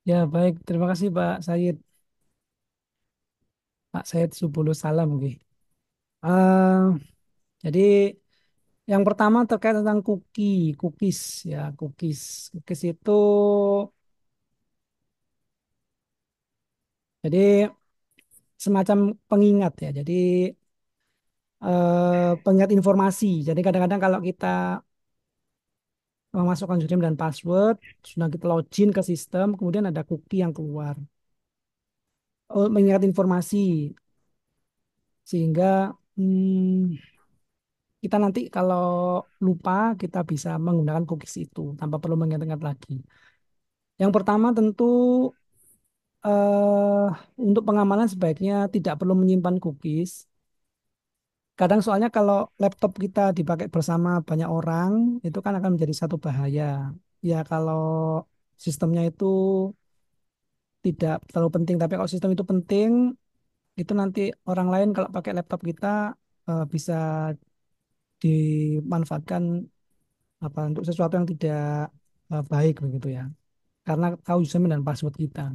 Ya, baik. Terima kasih Pak Sayid. Pak Sayid Subulus Salam. Nggih. Eh, jadi yang pertama terkait tentang cookies ya, cookies itu jadi semacam pengingat ya. Jadi pengingat informasi. Jadi kadang-kadang kalau kita memasukkan username dan password, sudah kita login ke sistem, kemudian ada cookie yang keluar. Oh, mengingat informasi sehingga kita nanti kalau lupa kita bisa menggunakan cookies itu tanpa perlu mengingat-ingat lagi. Yang pertama tentu eh, untuk pengamanan sebaiknya tidak perlu menyimpan cookies. Kadang soalnya kalau laptop kita dipakai bersama banyak orang, itu kan akan menjadi satu bahaya. Ya kalau sistemnya itu tidak terlalu penting, tapi kalau sistem itu penting, itu nanti orang lain kalau pakai laptop kita bisa dimanfaatkan apa untuk sesuatu yang tidak baik begitu ya. Karena tahu username dan password kita.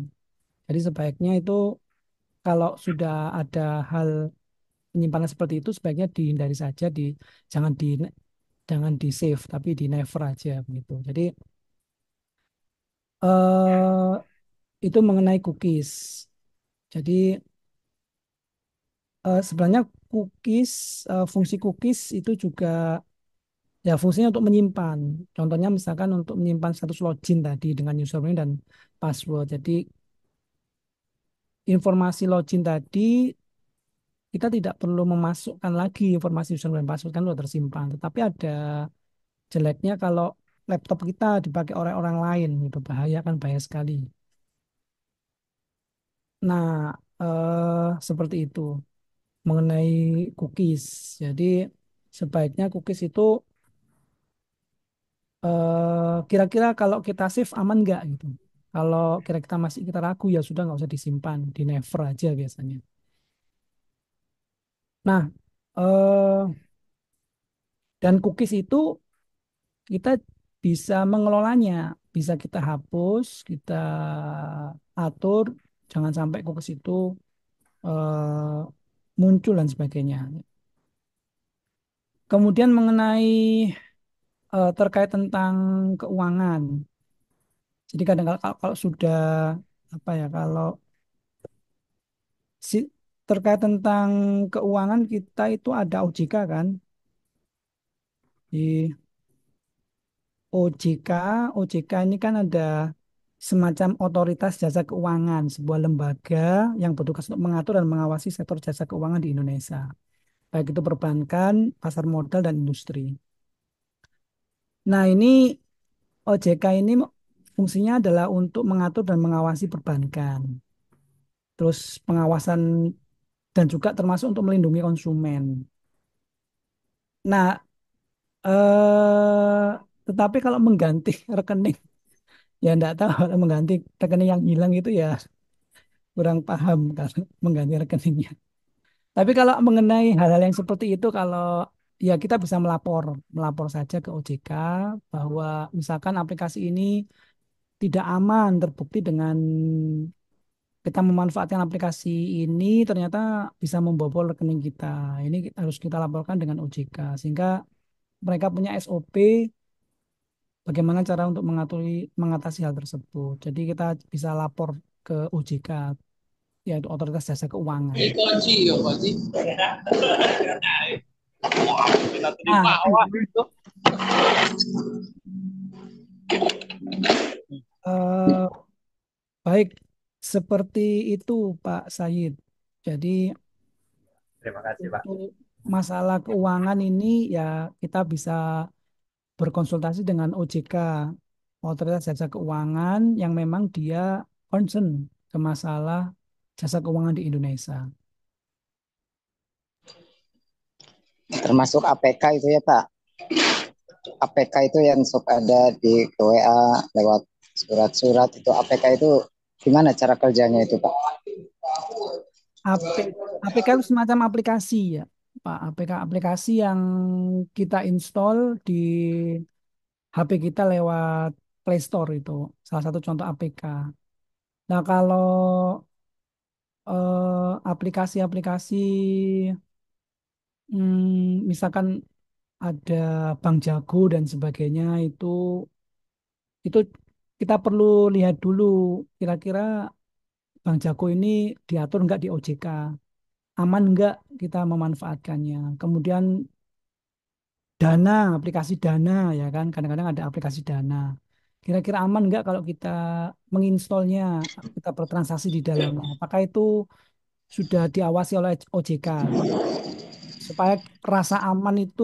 Jadi sebaiknya itu kalau sudah ada hal penyimpanan seperti itu sebaiknya dihindari saja jangan di jangan di save tapi di never aja begitu. Jadi eh itu mengenai cookies. Jadi sebenarnya cookies fungsi cookies itu juga ya fungsinya untuk menyimpan. Contohnya misalkan untuk menyimpan status login tadi dengan username dan password. Jadi informasi login tadi kita tidak perlu memasukkan lagi informasi username dan password kan sudah tersimpan. Tetapi ada jeleknya kalau laptop kita dipakai oleh orang lain, itu bahaya kan bahaya sekali. Nah, seperti itu mengenai cookies. Jadi sebaiknya cookies itu kira-kira kalau kita save aman nggak gitu. Kalau kira-kira masih kita ragu ya sudah nggak usah disimpan, di never aja biasanya. Nah, dan cookies itu kita bisa mengelolanya, bisa kita hapus, kita atur, jangan sampai cookies itu muncul dan sebagainya. Kemudian mengenai terkait tentang keuangan. Jadi kadang kalau sudah apa ya kalau si, terkait tentang keuangan kita itu ada OJK kan di OJK. OJK ini kan ada semacam otoritas jasa keuangan, sebuah lembaga yang bertugas untuk mengatur dan mengawasi sektor jasa keuangan di Indonesia, baik itu perbankan, pasar modal, dan industri. Nah, ini OJK ini fungsinya adalah untuk mengatur dan mengawasi perbankan, terus pengawasan dan juga termasuk untuk melindungi konsumen. Nah, tetapi kalau mengganti rekening, ya enggak tahu kalau mengganti rekening yang hilang itu ya kurang paham kalau mengganti rekeningnya. Tapi kalau mengenai hal-hal yang seperti itu, kalau ya kita bisa melapor saja ke OJK bahwa misalkan aplikasi ini tidak aman, terbukti dengan kita memanfaatkan aplikasi ini ternyata bisa membobol rekening kita. Ini harus kita laporkan dengan OJK sehingga mereka punya SOP bagaimana cara untuk mengatasi hal tersebut. Jadi kita bisa lapor ke OJK, yaitu Otoritas Jasa Keuangan. Nah, baik. seperti itu Pak Sayid. Jadi Terima kasih, Pak. untuk masalah keuangan ini ya kita bisa berkonsultasi dengan OJK, Otoritas Jasa Keuangan yang memang dia concern ke masalah jasa keuangan di Indonesia. Termasuk APK itu ya Pak. APK itu yang sok ada di WA lewat surat-surat itu APK itu gimana cara kerjanya itu Pak? AP, APK itu semacam aplikasi ya, Pak. APK aplikasi yang kita install di HP kita lewat Play Store itu salah satu contoh APK. Nah, kalau aplikasi-aplikasi misalkan ada Bank Jago dan sebagainya itu kita perlu lihat dulu kira-kira Bank Jago ini diatur nggak di OJK, aman nggak kita memanfaatkannya. Kemudian Dana, aplikasi Dana ya kan, kadang-kadang ada aplikasi Dana. Kira-kira aman nggak kalau kita menginstalnya, kita bertransaksi di dalamnya? Apakah itu sudah diawasi oleh OJK? Supaya rasa aman itu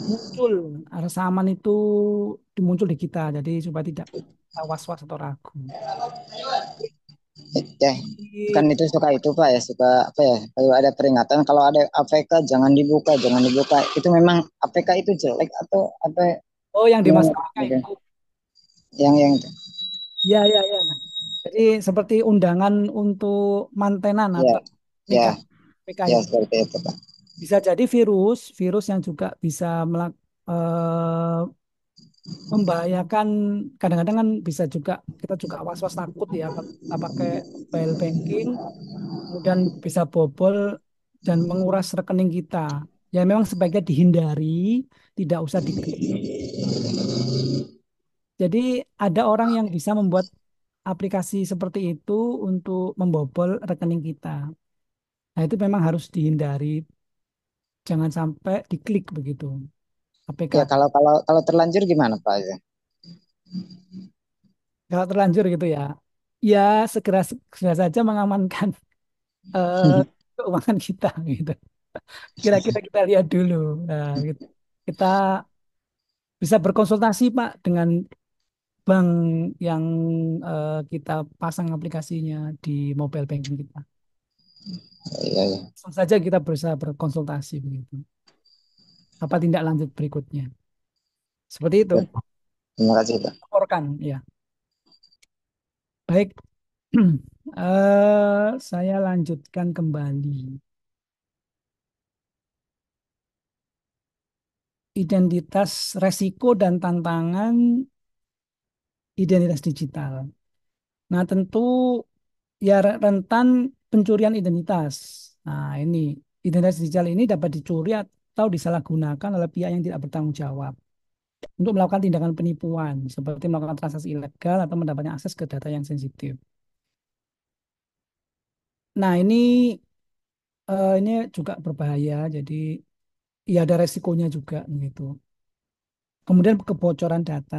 muncul, rasa aman itu muncul di kita, jadi supaya tidak was-was atau ragu. Ya, kan itu suka itu Pak ya, suka apa ya, kalau ada peringatan kalau ada APK jangan dibuka, jangan dibuka. Itu memang APK itu jelek atau apa Oh, yang yang dimaksud APK itu. yang itu? Ya, ya, ya. Jadi seperti undangan untuk mantenan Ya, atau ya, nikah APK ya itu. seperti itu Pak. Bisa jadi virus yang juga bisa eh, membahayakan. Kadang-kadang kan bisa juga kita juga was-was takut ya kalau kita pakai mobile banking, kemudian bisa bobol dan menguras rekening kita. Ya memang sebaiknya dihindari, tidak usah diklik. Jadi ada orang yang bisa membuat aplikasi seperti itu untuk membobol rekening kita. Nah itu memang harus dihindari, jangan sampai diklik begitu APK. Ya kalau terlanjur gimana Pak? Kalau terlanjur gitu ya, ya segera segera saja mengamankan eh, keuangan kita gitu. Kira-kira kita lihat dulu. Nah, gitu. Kita bisa berkonsultasi Pak dengan bank yang kita pasang aplikasinya di mobile banking kita. Iya, iya. Langsung saja kita berusaha berkonsultasi begitu. Apa tindak lanjut berikutnya? Seperti itu. Ya, terima kasih Pak. Laporkan, ya. Baik. Saya lanjutkan kembali. Identitas resiko dan tantangan identitas digital. Nah, tentu ya rentan pencurian identitas. Nah, ini identitas digital ini dapat dicuri atau disalahgunakan oleh pihak yang tidak bertanggung jawab untuk melakukan tindakan penipuan seperti melakukan transaksi ilegal atau mendapatkan akses ke data yang sensitif. Nah, ini juga berbahaya. Jadi ya ada resikonya juga gitu. Kemudian kebocoran data.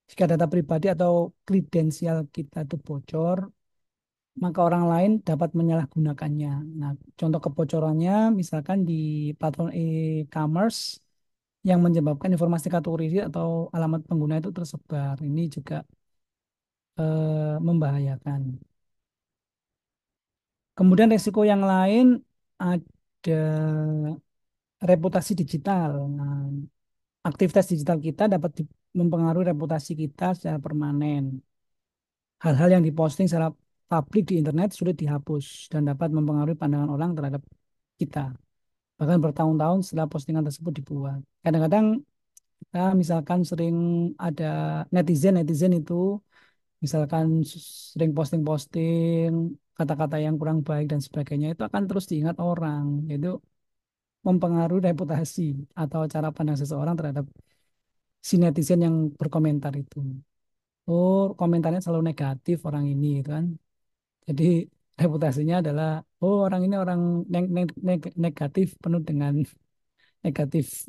Jika data pribadi atau kredensial kita itu bocor, maka orang lain dapat menyalahgunakannya. Nah, contoh kebocorannya misalkan di platform e-commerce yang menyebabkan informasi kategori atau alamat pengguna itu tersebar. Ini juga membahayakan. Kemudian resiko yang lain ada reputasi digital. Nah, aktivitas digital kita dapat mempengaruhi reputasi kita secara permanen. Hal-hal yang diposting secara publik di internet sulit dihapus dan dapat mempengaruhi pandangan orang terhadap kita. Bahkan bertahun-tahun setelah postingan tersebut dibuat. Kadang-kadang kita misalkan sering ada netizen itu misalkan sering posting-posting kata-kata yang kurang baik dan sebagainya itu akan terus diingat orang. Itu mempengaruhi reputasi atau cara pandang seseorang terhadap si netizen yang berkomentar itu. Oh, komentarnya selalu negatif orang ini gitu kan. Jadi reputasinya adalah oh orang ini orang negatif penuh dengan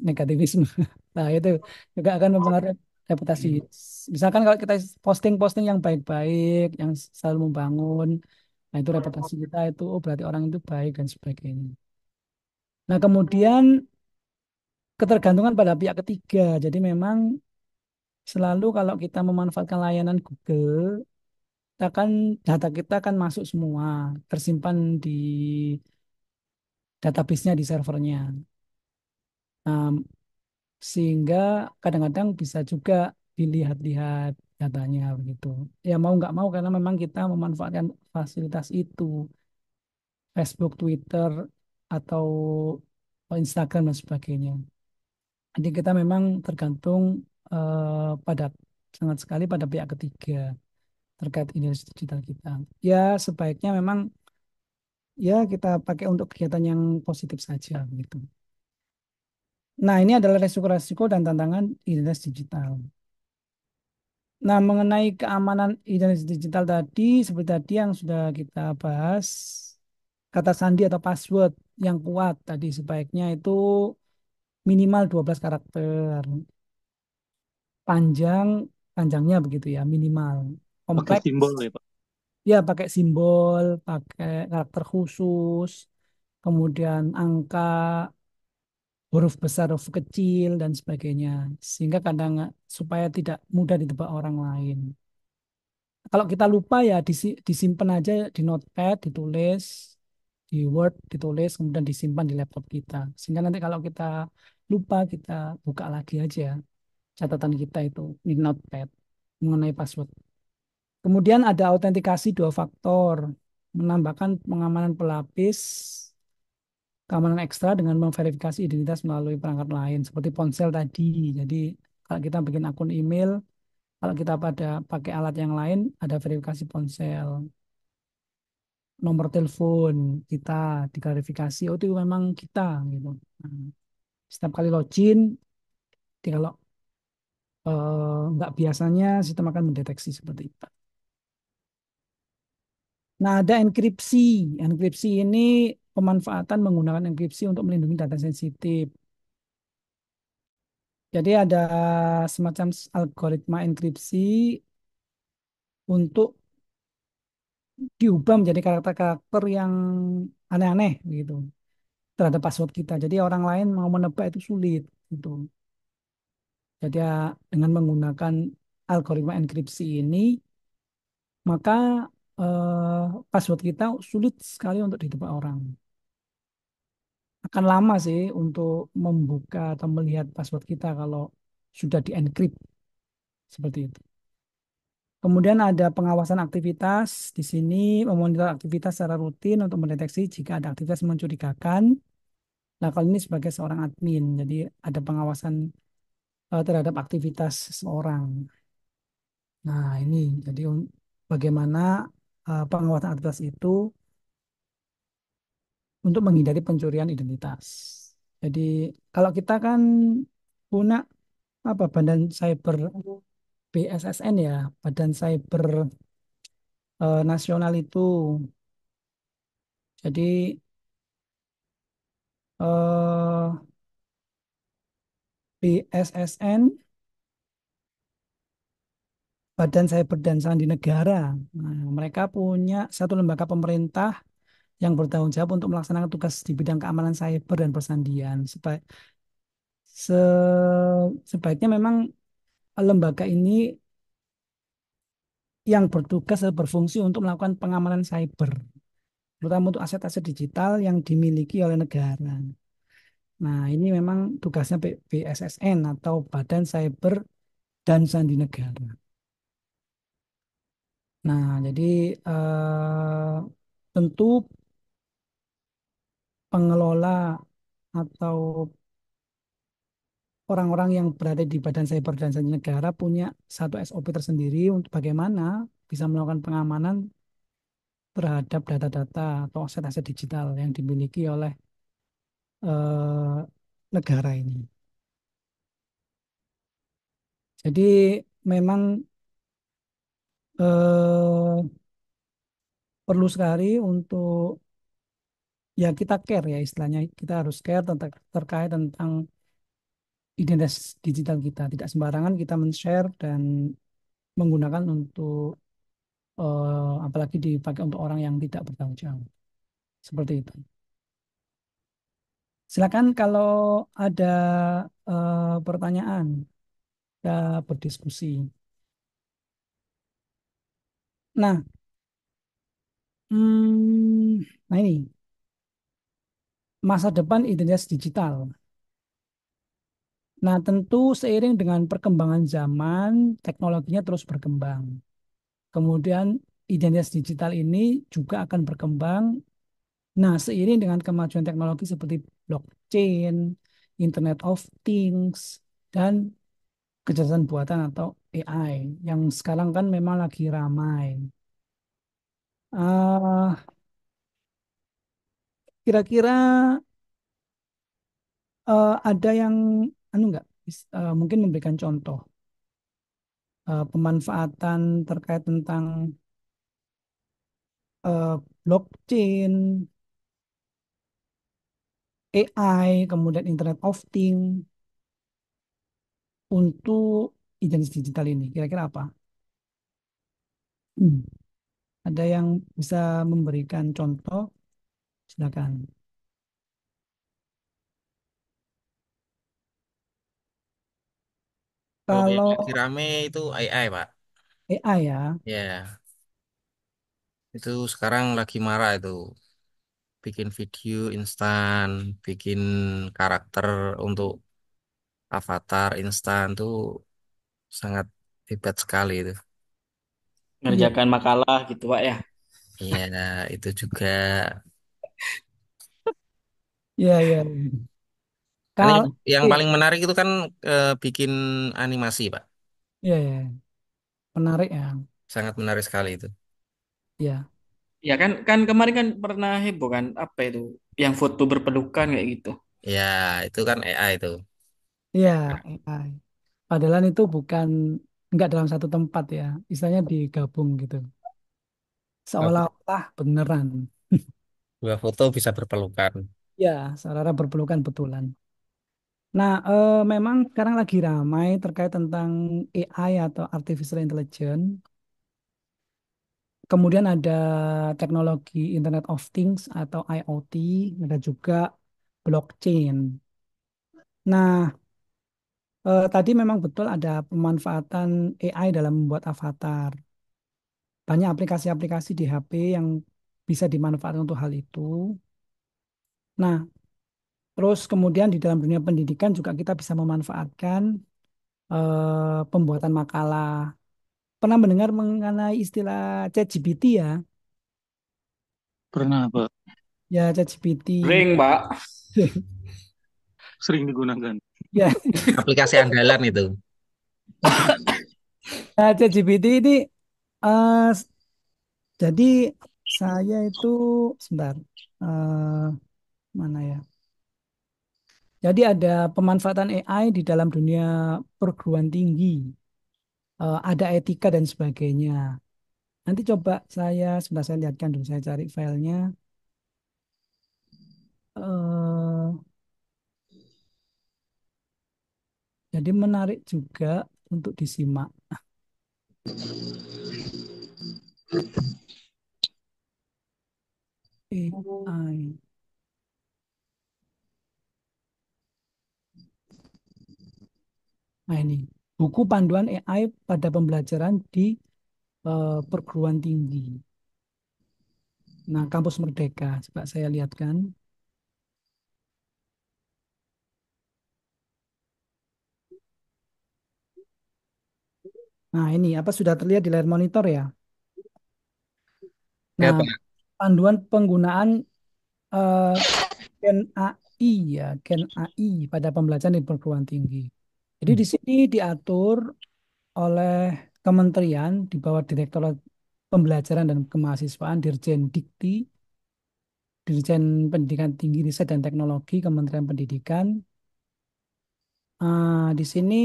negativisme. Nah, itu juga akan mempengaruhi reputasi. Misalkan kalau kita posting-posting yang baik-baik, yang selalu membangun, nah itu reputasi kita itu, oh berarti orang itu baik dan sebagainya. Nah kemudian ketergantungan pada pihak ketiga. Jadi memang selalu kalau kita memanfaatkan layanan Google, kita kan data kita kan masuk semua, tersimpan di database-nya di servernya. Nah, sehingga kadang-kadang bisa juga dilihat-lihat datanya begitu. Ya mau nggak mau karena memang kita memanfaatkan fasilitas itu, Facebook, Twitter, atau Instagram dan sebagainya. Jadi kita memang tergantung pada sangat sekali pada pihak ketiga terkait identitas digital kita. Ya sebaiknya memang ya kita pakai untuk kegiatan yang positif saja gitu. Nah ini adalah resiko-resiko dan tantangan identitas digital. Nah, mengenai keamanan identitas digital tadi, seperti tadi yang sudah kita bahas, kata sandi atau password yang kuat tadi sebaiknya itu minimal 12 karakter. Panjang, panjangnya begitu ya, minimal. Pakai Kompleks, simbol ya Pak. ya pakai simbol, pakai karakter khusus, kemudian angka, huruf besar, huruf kecil, dan sebagainya. Sehingga kadang supaya tidak mudah ditebak orang lain. Kalau kita lupa ya disimpan aja di notepad, ditulis, di Word ditulis, kemudian disimpan di laptop kita. Sehingga nanti kalau kita lupa, kita buka lagi aja catatan kita itu di notepad mengenai password. Kemudian ada autentikasi dua faktor, menambahkan pengamanan pelapis, keamanan ekstra dengan memverifikasi identitas melalui perangkat lain, seperti ponsel tadi. Jadi kalau kita bikin akun email, kalau kita pada pakai alat yang lain, ada verifikasi ponsel, nomor telepon kita diklarifikasi, oh itu memang kita gitu. Nah, setiap kali login, jadi kalau nggak biasanya sistem akan mendeteksi seperti itu. Nah, ada enkripsi. Enkripsi ini pemanfaatan menggunakan enkripsi untuk melindungi data sensitif. Jadi ada semacam algoritma enkripsi untuk diubah menjadi karakter-karakter yang aneh-aneh gitu terhadap password kita. Jadi orang lain mau menebak itu sulit gitu. Jadi ya, dengan menggunakan algoritma enkripsi ini, maka password kita sulit sekali untuk ditebak orang. Akan lama sih untuk membuka atau melihat password kita kalau sudah dienkrip seperti itu. Kemudian ada pengawasan aktivitas. Di sini memonitor aktivitas secara rutin untuk mendeteksi jika ada aktivitas mencurigakan. Nah, kalau ini sebagai seorang admin, jadi ada pengawasan terhadap aktivitas seseorang. Nah, ini jadi bagaimana pengawasan aktivitas itu untuk menghindari pencurian identitas. Jadi kalau kita kan punya apa Badan Cyber BSSN ya, Badan Cyber Nasional itu. Jadi eh, BSSN Badan Cyber dan Sandi Negara. Nah, mereka punya satu lembaga pemerintah yang bertanggung jawab untuk melaksanakan tugas di bidang keamanan cyber dan persandian. Sebaiknya memang lembaga ini yang bertugas dan berfungsi untuk melakukan pengamanan cyber, terutama untuk aset-aset digital yang dimiliki oleh negara. Nah, ini memang tugasnya BSSN atau Badan Cyber dan Sandi Negara. Nah, jadi tentu pengelola atau orang-orang yang berada di Badan Cyber dan Sandi Negara punya satu SOP tersendiri untuk bagaimana bisa melakukan pengamanan terhadap data-data atau aset-aset digital yang dimiliki oleh eh, negara ini. Jadi memang eh, perlu sekali untuk ya kita care ya istilahnya kita harus care tentang terkait tentang identitas digital kita. Tidak sembarangan kita men-share dan menggunakan untuk apalagi dipakai untuk orang yang tidak bertanggung jawab. Seperti itu. Silakan kalau ada pertanyaan, kita berdiskusi. Nah, nah ini masa depan identitas digital. Nah, tentu seiring dengan perkembangan zaman, teknologinya terus berkembang. Kemudian identitas digital ini juga akan berkembang. Nah, seiring dengan kemajuan teknologi seperti blockchain, Internet of Things, dan kecerdasan buatan atau AI yang sekarang kan memang lagi ramai. Eh, Kira-kira ada yang anu nggak mungkin memberikan contoh pemanfaatan terkait tentang blockchain, AI, kemudian Internet of Things untuk identitas digital ini. Kira-kira apa? Hmm. Ada yang bisa memberikan contoh? Silakan. Kalau yang Kalau lagi rame itu AI, Pak. AI ya, Ya, itu sekarang lagi marah itu. Bikin video instan, bikin karakter untuk avatar instan tuh sangat hebat sekali itu. iya, Ngerjakan makalah gitu Pak ya. Iya, itu juga. iya, iya. Kan Kalau yang paling menarik itu kan bikin animasi, Pak. iya, iya, menarik ya. Sangat menarik sekali itu. Ya, Ya kan kan kemarin kan pernah heboh kan apa itu yang foto berpelukan kayak gitu. Ya, itu kan AI itu. iya, AI. Padahal itu bukan nggak dalam satu tempat ya, istilahnya digabung gitu, Dua seolah-olah beneran. dua foto bisa berpelukan. Ya, saudara berpelukan betulan. Nah, memang sekarang lagi ramai terkait tentang AI atau artificial intelligence. Kemudian ada teknologi Internet of Things atau IoT, ada juga blockchain. Nah, tadi memang betul ada pemanfaatan AI dalam membuat avatar. Banyak aplikasi-aplikasi di HP yang bisa dimanfaatkan untuk hal itu. Nah, terus kemudian di dalam dunia pendidikan juga kita bisa memanfaatkan pembuatan makalah. Pernah mendengar mengenai istilah ChatGPT ya? Pernah, Pak. Ya, ChatGPT. Ring, Pak. Sering digunakan. Ya, Aplikasi andalan itu. nah, ChatGPT ini eh, jadi saya itu sebentar mana ya? Jadi ada pemanfaatan AI di dalam dunia perguruan tinggi, ada etika dan sebagainya. Nanti coba sebentar saya lihatkan dulu, saya cari filenya. Eh, jadi menarik juga untuk disimak. AI. Nah ini buku panduan AI pada pembelajaran di perguruan tinggi. Nah, Kampus Merdeka. Coba saya lihatkan. Nah, ini apa sudah terlihat di layar monitor ya? Ya, Nah, Pak. panduan penggunaan eh, Gen AI ya, Gen AI pada pembelajaran di perguruan tinggi. Jadi di sini diatur oleh kementerian di bawah Direktorat Pembelajaran dan Kemahasiswaan Dirjen Dikti, Dirjen Pendidikan Tinggi Riset dan Teknologi Kementerian Pendidikan. Di sini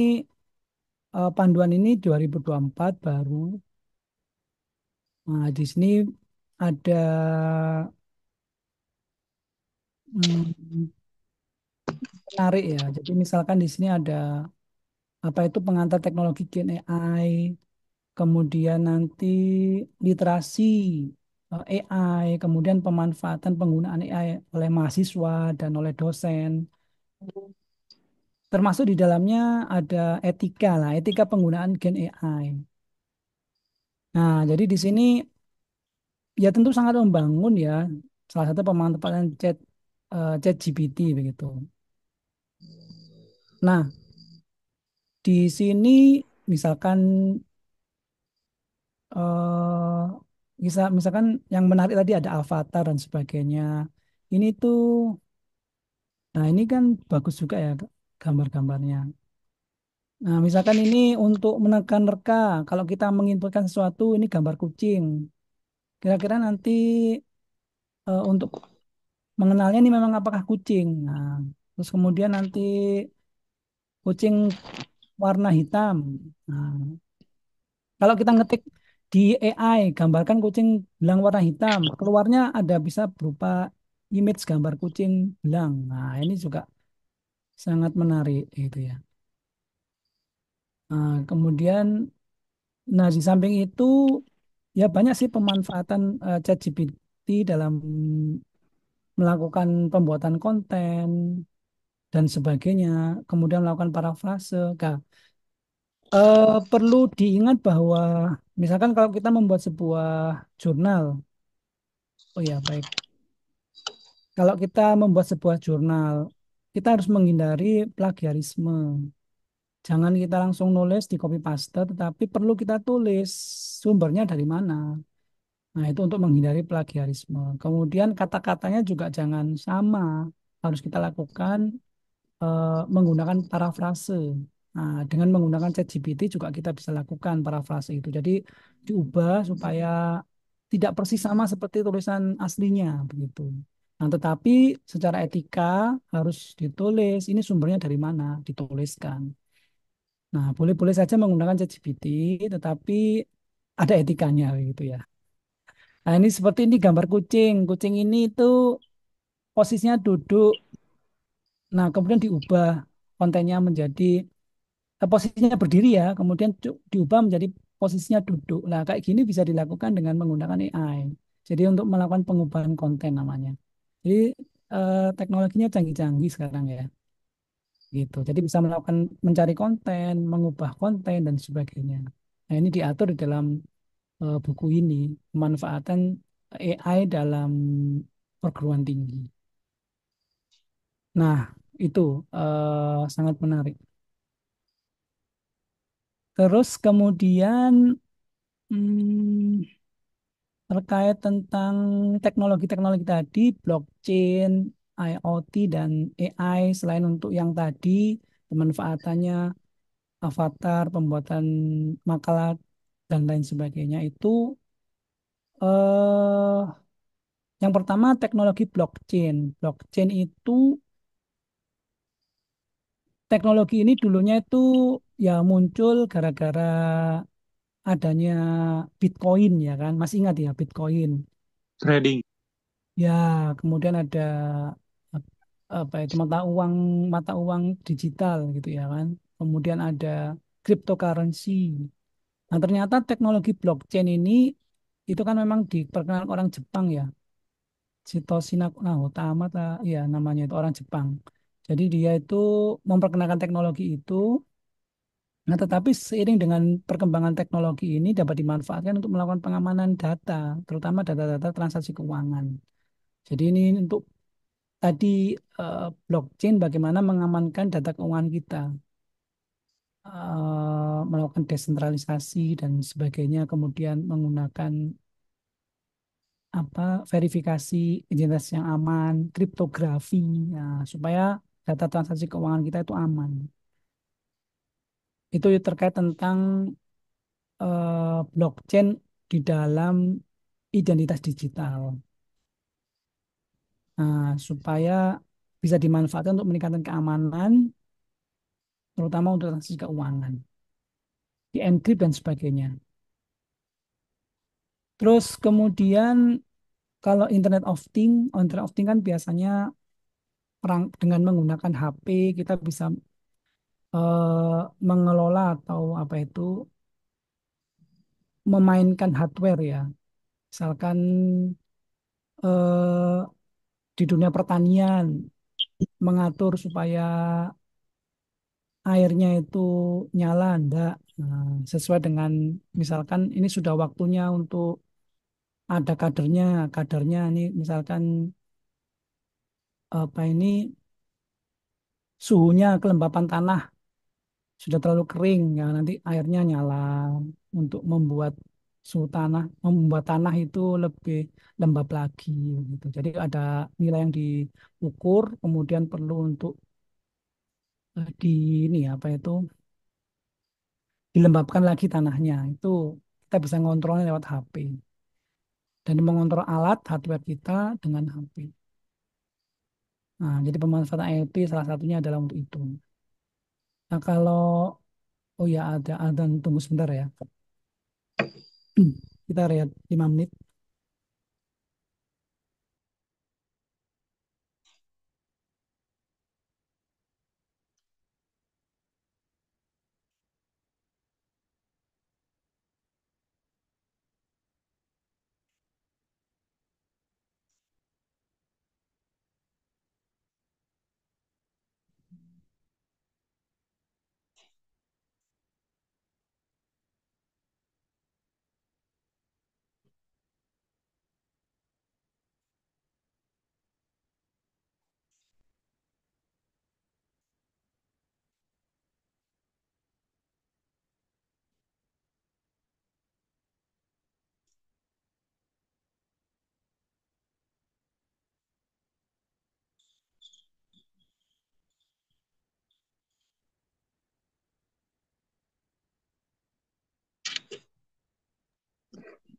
panduan ini 2024 baru. Nah, di sini ada hmm, menarik ya. Jadi misalkan di sini ada apa itu pengantar teknologi Gen AI, kemudian nanti literasi AI, kemudian pemanfaatan penggunaan AI oleh mahasiswa dan oleh dosen. Termasuk di dalamnya ada etika lah, etika penggunaan Gen AI. Nah, jadi di sini ya tentu sangat membangun ya. Salah satu pemanfaatan chat GPT begitu. Nah, di sini misalkan misalkan yang menarik tadi ada avatar dan sebagainya. Ini tuh, nah ini kan bagus juga ya gambar-gambarnya. Nah, misalkan ini untuk menekan reka, kalau kita menginputkan sesuatu, ini gambar kucing. Kira-kira nanti untuk mengenalnya ini memang apakah kucing. Nah, terus kemudian nanti kucing warna hitam. Nah, kalau kita ngetik di AI, gambarkan kucing belang warna hitam, keluarnya ada bisa berupa image gambar kucing belang. Nah, ini juga sangat menarik itu ya. Nah, kemudian, nah di samping itu ya banyak sih pemanfaatan ChatGPT dalam melakukan pembuatan konten dan sebagainya, kemudian melakukan parafrase. Nah, perlu diingat bahwa misalkan kalau kita membuat sebuah jurnal, oh ya baik, kalau kita membuat sebuah jurnal, kita harus menghindari plagiarisme. Jangan kita langsung nulis di copy paste, tetapi perlu kita tulis sumbernya dari mana. Nah, itu untuk menghindari plagiarisme. Kemudian kata-katanya juga jangan sama. Harus kita lakukan menggunakan parafrase. Nah, dengan menggunakan ChatGPT juga kita bisa lakukan parafrase itu. Jadi diubah supaya tidak persis sama seperti tulisan aslinya begitu. Nah, tetapi secara etika harus ditulis ini sumbernya dari mana, dituliskan. Nah, boleh-boleh saja menggunakan ChatGPT, tetapi ada etikanya gitu ya. Nah, ini seperti ini gambar kucing. Kucing ini itu posisinya duduk. Nah, kemudian diubah kontennya menjadi posisinya berdiri ya, kemudian diubah menjadi posisinya duduk. Nah, kayak gini bisa dilakukan dengan menggunakan AI. Jadi untuk melakukan pengubahan konten namanya. Jadi teknologinya canggih-canggih sekarang ya, gitu. Jadi bisa melakukan mencari konten, mengubah konten dan sebagainya. Nah, ini diatur di dalam buku ini, pemanfaatan AI dalam perguruan tinggi. Nah, itu sangat menarik. Terus kemudian hmm, terkait tentang teknologi-teknologi tadi, blockchain, IoT, dan AI, selain untuk yang tadi, pemanfaatannya, avatar, pembuatan makalah, dan lain sebagainya, itu eh, yang pertama teknologi blockchain. Blockchain itu, teknologi ini dulunya itu ya muncul gara-gara adanya Bitcoin ya kan, masih ingat ya Bitcoin. Trading. Ya, kemudian ada apa itu mata uang digital gitu ya kan. Kemudian ada cryptocurrency. Nah, ternyata teknologi blockchain ini itu kan memang diperkenalkan orang Jepang ya. Satoshi Nakamoto ya namanya itu orang Jepang. Jadi dia itu memperkenalkan teknologi itu. Nah, tetapi seiring dengan perkembangan teknologi ini dapat dimanfaatkan untuk melakukan pengamanan data, terutama data-data transaksi keuangan. Jadi ini untuk tadi blockchain bagaimana mengamankan data keuangan kita, melakukan desentralisasi dan sebagainya, kemudian menggunakan apa verifikasi identitas yang aman, kriptografi, ya, supaya data transaksi keuangan kita itu aman. Itu terkait tentang blockchain di dalam identitas digital. Nah, supaya bisa dimanfaatkan untuk meningkatkan keamanan, terutama untuk transaksi keuangan, di encrypt dan sebagainya. Terus kemudian kalau Internet of Things kan biasanya dengan menggunakan HP kita bisa mengelola atau apa itu memainkan hardware ya. Misalkan eh, di dunia pertanian mengatur supaya airnya itu nyala enggak. Nah, sesuai dengan misalkan ini sudah waktunya untuk ada kadernya ini misalkan apa ini suhunya kelembapan tanah sudah terlalu kering ya nanti airnya nyala untuk membuat suhu tanah membuat tanah itu lebih lembab lagi gitu. Jadi ada nilai yang diukur kemudian perlu untuk di ini apa itu dilembabkan lagi tanahnya. Itu kita bisa ngontrolnya lewat HP dan mengontrol alat hardware kita dengan HP. Nah, jadi pemanfaatan IoT salah satunya adalah untuk itu. Nah, kalau oh ya ada tunggu sebentar ya. Kita lihat 5 menit.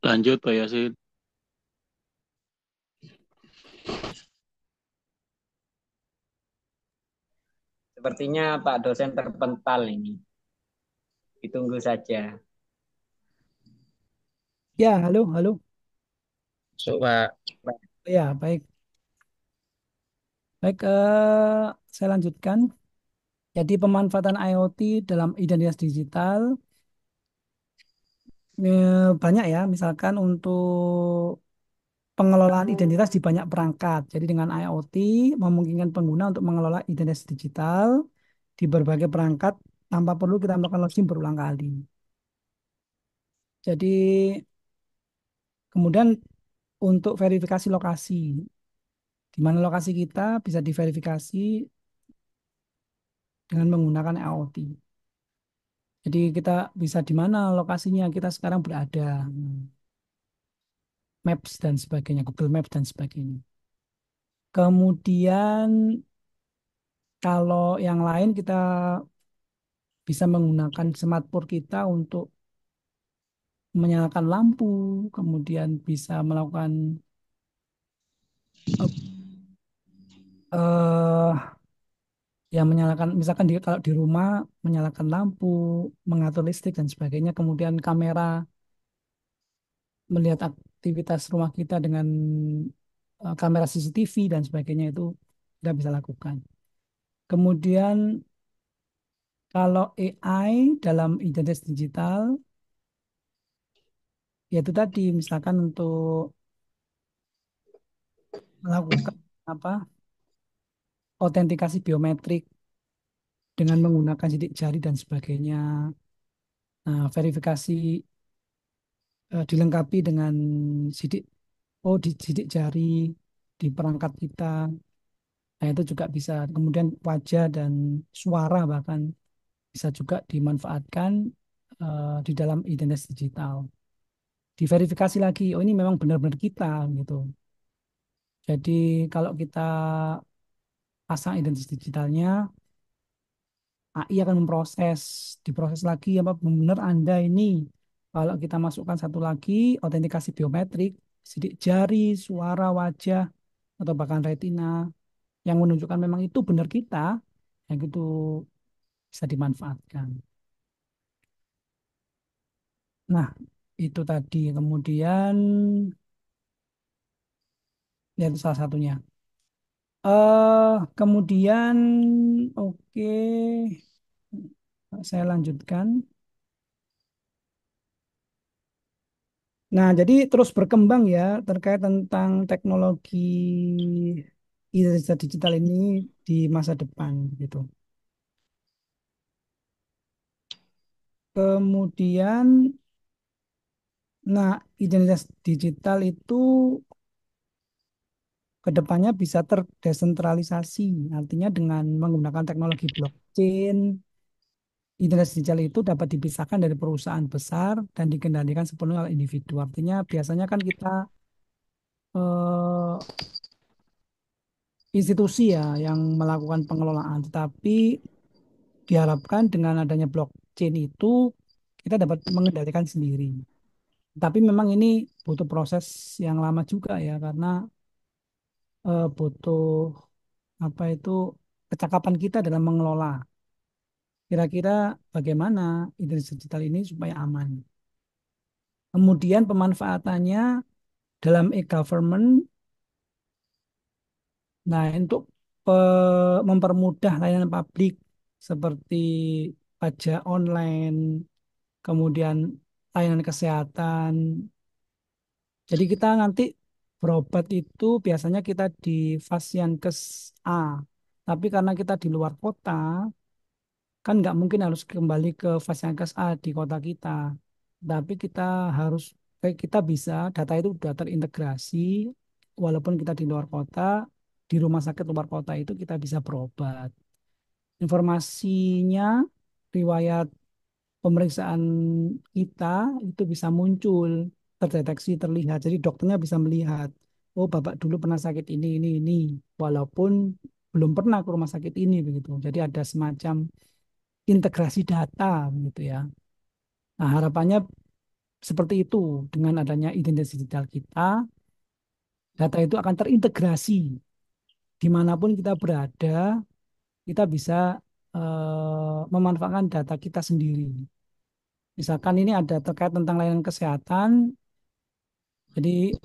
Lanjut Pak Yasin. Sepertinya Pak dosen terpental ini. Ditunggu saja. Ya, halo, halo. Coba. Ya, baik. Baik, saya lanjutkan. Jadi pemanfaatan IoT dalam identitas digital banyak ya, misalkan untuk pengelolaan identitas di banyak perangkat. Jadi dengan IoT memungkinkan pengguna untuk mengelola identitas digital di berbagai perangkat tanpa perlu kita melakukan login berulang kali. Jadi kemudian untuk verifikasi lokasi, di mana lokasi kita bisa diverifikasi dengan menggunakan IoT. Jadi kita bisa di mana lokasinya kita sekarang berada, Maps dan sebagainya, Google Maps dan sebagainya. Kemudian kalau yang lain kita bisa menggunakan smartphone kita untuk menyalakan lampu, kemudian bisa melakukan eh, eh, ya menyalakan misalkan kalau di rumah menyalakan lampu, mengatur listrik dan sebagainya, kemudian kamera melihat aktivitas rumah kita dengan kamera CCTV dan sebagainya itu kita bisa lakukan. Kemudian kalau AI dalam identitas digital yaitu tadi misalkan untuk melakukan apa autentikasi biometrik dengan menggunakan sidik jari dan sebagainya. Nah, verifikasi dilengkapi dengan sidik sidik jari di perangkat kita. Nah, itu juga bisa. Kemudian wajah dan suara bahkan bisa juga dimanfaatkan di dalam identitas digital. Diverifikasi lagi, oh ini memang benar-benar kita gitu. Jadi kalau kita pasang identitas digitalnya, AI akan diproses lagi apa benar Anda ini. Kalau kita masukkan satu lagi, autentikasi biometrik, sidik jari, suara, wajah, atau bahkan retina, yang menunjukkan memang itu benar kita, yang itu bisa dimanfaatkan. Nah, itu tadi. Kemudian, ya itu salah satunya. Kemudian, oke, saya lanjutkan. Nah, jadi terus berkembang ya terkait tentang teknologi identitas digital ini di masa depan gitu. Kemudian, nah, identitas digital itu kedepannya bisa terdesentralisasi, artinya dengan menggunakan teknologi blockchain, identitas digital itu dapat dipisahkan dari perusahaan besar dan dikendalikan sepenuhnya oleh individu. Artinya biasanya kan kita eh, institusi ya yang melakukan pengelolaan, tetapi diharapkan dengan adanya blockchain itu kita dapat mengendalikan sendiri. Tapi memang ini butuh proses yang lama juga ya karena butuh apa itu kecakapan kita dalam mengelola. Kira-kira bagaimana identitas digital ini supaya aman. Kemudian pemanfaatannya dalam e-government. Nah, untuk mempermudah layanan publik seperti pajak online, kemudian layanan kesehatan. Jadi kita nanti berobat itu biasanya kita di Fasiankes A. Tapi karena kita di luar kota, kan nggak mungkin harus kembali ke Fasiankes A di kota kita. Tapi kita harus, kita bisa, data itu sudah terintegrasi, walaupun kita di luar kota, di rumah sakit luar kota itu kita bisa berobat. Informasinya, riwayat pemeriksaan kita itu bisa muncul, terdeteksi, terlihat. Jadi dokternya bisa melihat, oh bapak dulu pernah sakit ini, walaupun belum pernah ke rumah sakit ini begitu. Jadi ada semacam integrasi data begitu ya. Nah harapannya seperti itu dengan adanya identitas digital kita, data itu akan terintegrasi dimanapun kita berada, kita bisa memanfaatkan data kita sendiri. Misalkan ini ada terkait tentang layanan kesehatan, jadi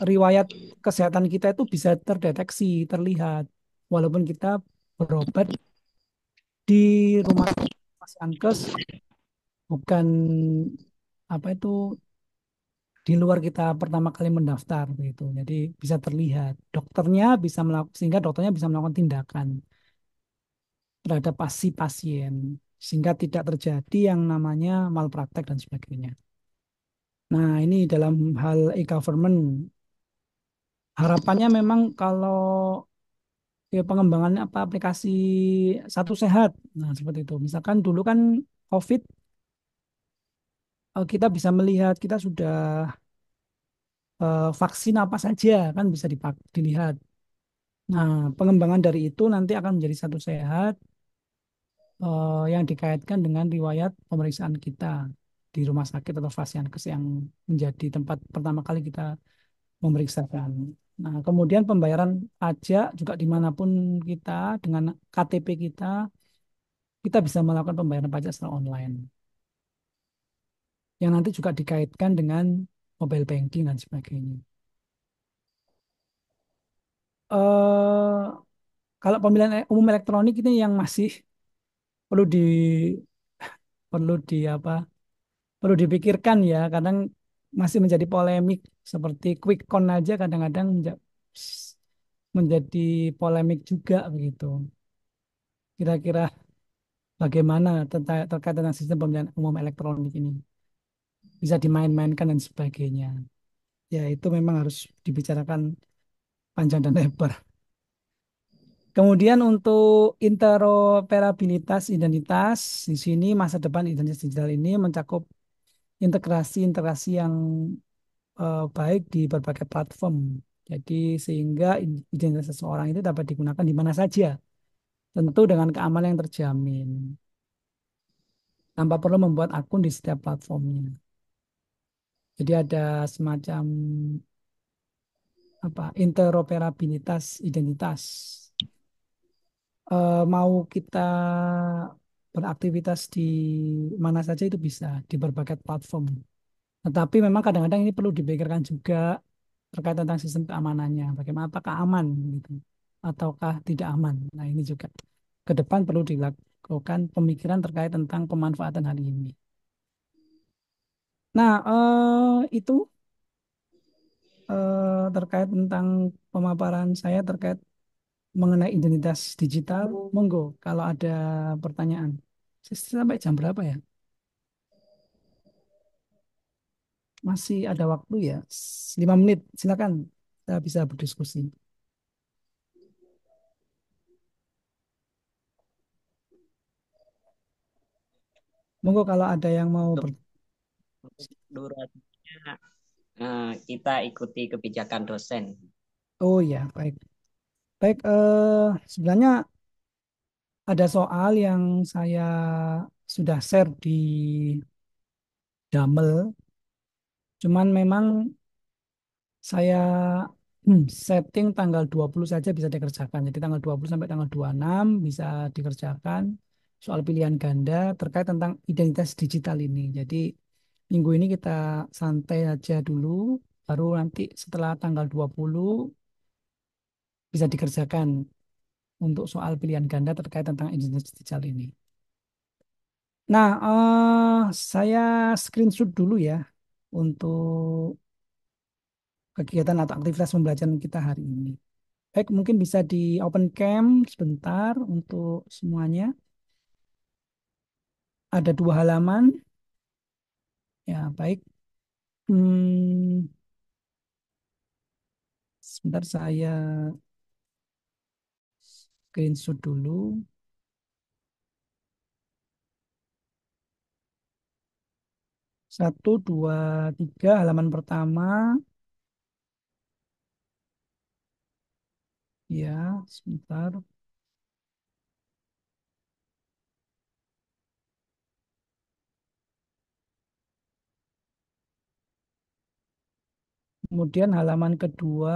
riwayat kesehatan kita itu bisa terdeteksi, terlihat, walaupun kita berobat di rumah sakit Vaskes, bukan apa itu di luar kita pertama kali mendaftar begitu. Jadi bisa terlihat, dokternya bisa melakukan sehingga dokternya bisa melakukan tindakan terhadap pasien sehingga tidak terjadi yang namanya malpraktek dan sebagainya. Nah, ini dalam hal e-government harapannya memang kalau ya pengembangan apa aplikasi satu sehat. Nah, seperti itu. Misalkan dulu kan COVID kita bisa melihat kita sudah vaksin apa saja kan bisa dilihat. Nah, pengembangan dari itu nanti akan menjadi satu sehat yang dikaitkan dengan riwayat pemeriksaan kita di rumah sakit atau Fasiankes yang menjadi tempat pertama kali kita memeriksakan. Nah, kemudian pembayaran pajak juga dimanapun kita dengan KTP kita bisa melakukan pembayaran pajak secara online. Yang nanti juga dikaitkan dengan mobile banking dan sebagainya. Eh, Kalau pemilihan umum elektronik ini yang masih perlu di perlu di apa perlu dipikirkan ya kadang masih menjadi polemik seperti quick count aja kadang-kadang menjadi polemik juga begitu. Kira-kira bagaimana terkait tentang sistem pemilihan umum elektronik ini bisa dimain-mainkan dan sebagainya. Ya itu memang harus dibicarakan panjang dan lebar. Kemudian untuk interoperabilitas identitas, di sini masa depan identitas digital ini mencakup integrasi-integrasi yang baik di berbagai platform. Jadi sehingga identitas seseorang itu dapat digunakan di mana saja, tentu dengan keamanan yang terjamin, tanpa perlu membuat akun di setiap platformnya. Jadi ada semacam apa interoperabilitas identitas. Mau kita beraktivitas di mana saja itu bisa di berbagai platform. Tetapi memang kadang-kadang ini perlu dipikirkan juga terkait tentang sistem keamanannya. Bagaimana apakah aman gitu. ataukah tidak aman. Nah, ini juga ke depan perlu dilakukan pemikiran terkait tentang pemanfaatan hal ini. Nah, itu terkait tentang pemaparan saya terkait mengenai identitas digital. Monggo kalau ada pertanyaan. Sampai jam berapa ya? Masih ada waktu ya, 5 menit. Silakan, kita bisa berdiskusi. Monggo kalau ada yang mau Untuk durasinya kita ikuti kebijakan dosen. Oh ya, baik. Baik, sebenarnya ada soal yang saya sudah share di Damel, cuman memang saya setting tanggal 20 saja bisa dikerjakan. Jadi tanggal 20 sampai tanggal 26 bisa dikerjakan soal pilihan ganda terkait tentang identitas digital ini. Jadi minggu ini kita santai aja dulu, baru nanti setelah tanggal 20 bisa dikerjakan untuk soal pilihan ganda terkait tentang identitas digital ini. Nah, saya screenshot dulu ya untuk kegiatan atau aktivitas pembelajaran kita hari ini. Baik, mungkin bisa di open cam sebentar untuk semuanya. Ada 2 halaman. Ya, baik. Sebentar saya screenshot dulu. Satu, dua, tiga, halaman pertama. Ya, sebentar. Kemudian halaman kedua.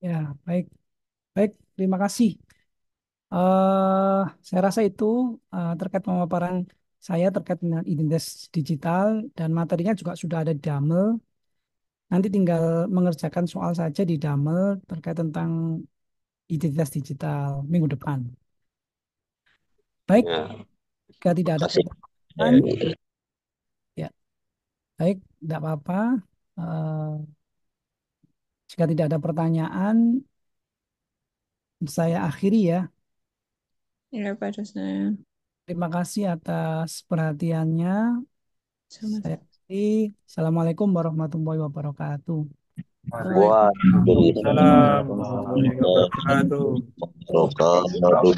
Ya, baik. Baik, terima kasih. Saya rasa itu terkait pemaparan saya terkait dengan identitas digital dan materinya juga sudah ada di Damel. Nanti tinggal mengerjakan soal saja di Damel terkait tentang identitas digital minggu depan. Baik, Ya, jika tidak ada kasih. pertanyaan, ya, baik, tidak apa-apa. Eh, jika tidak ada pertanyaan, saya akhiri ya. Ya, Pak dosen. Terima kasih atas perhatiannya. Sama. Saya akhiri. Assalamualaikum warahmatullahi wabarakatuh. Wah, Waalaikumsalam warahmatullahi wabarakatuh. wabarakatuh.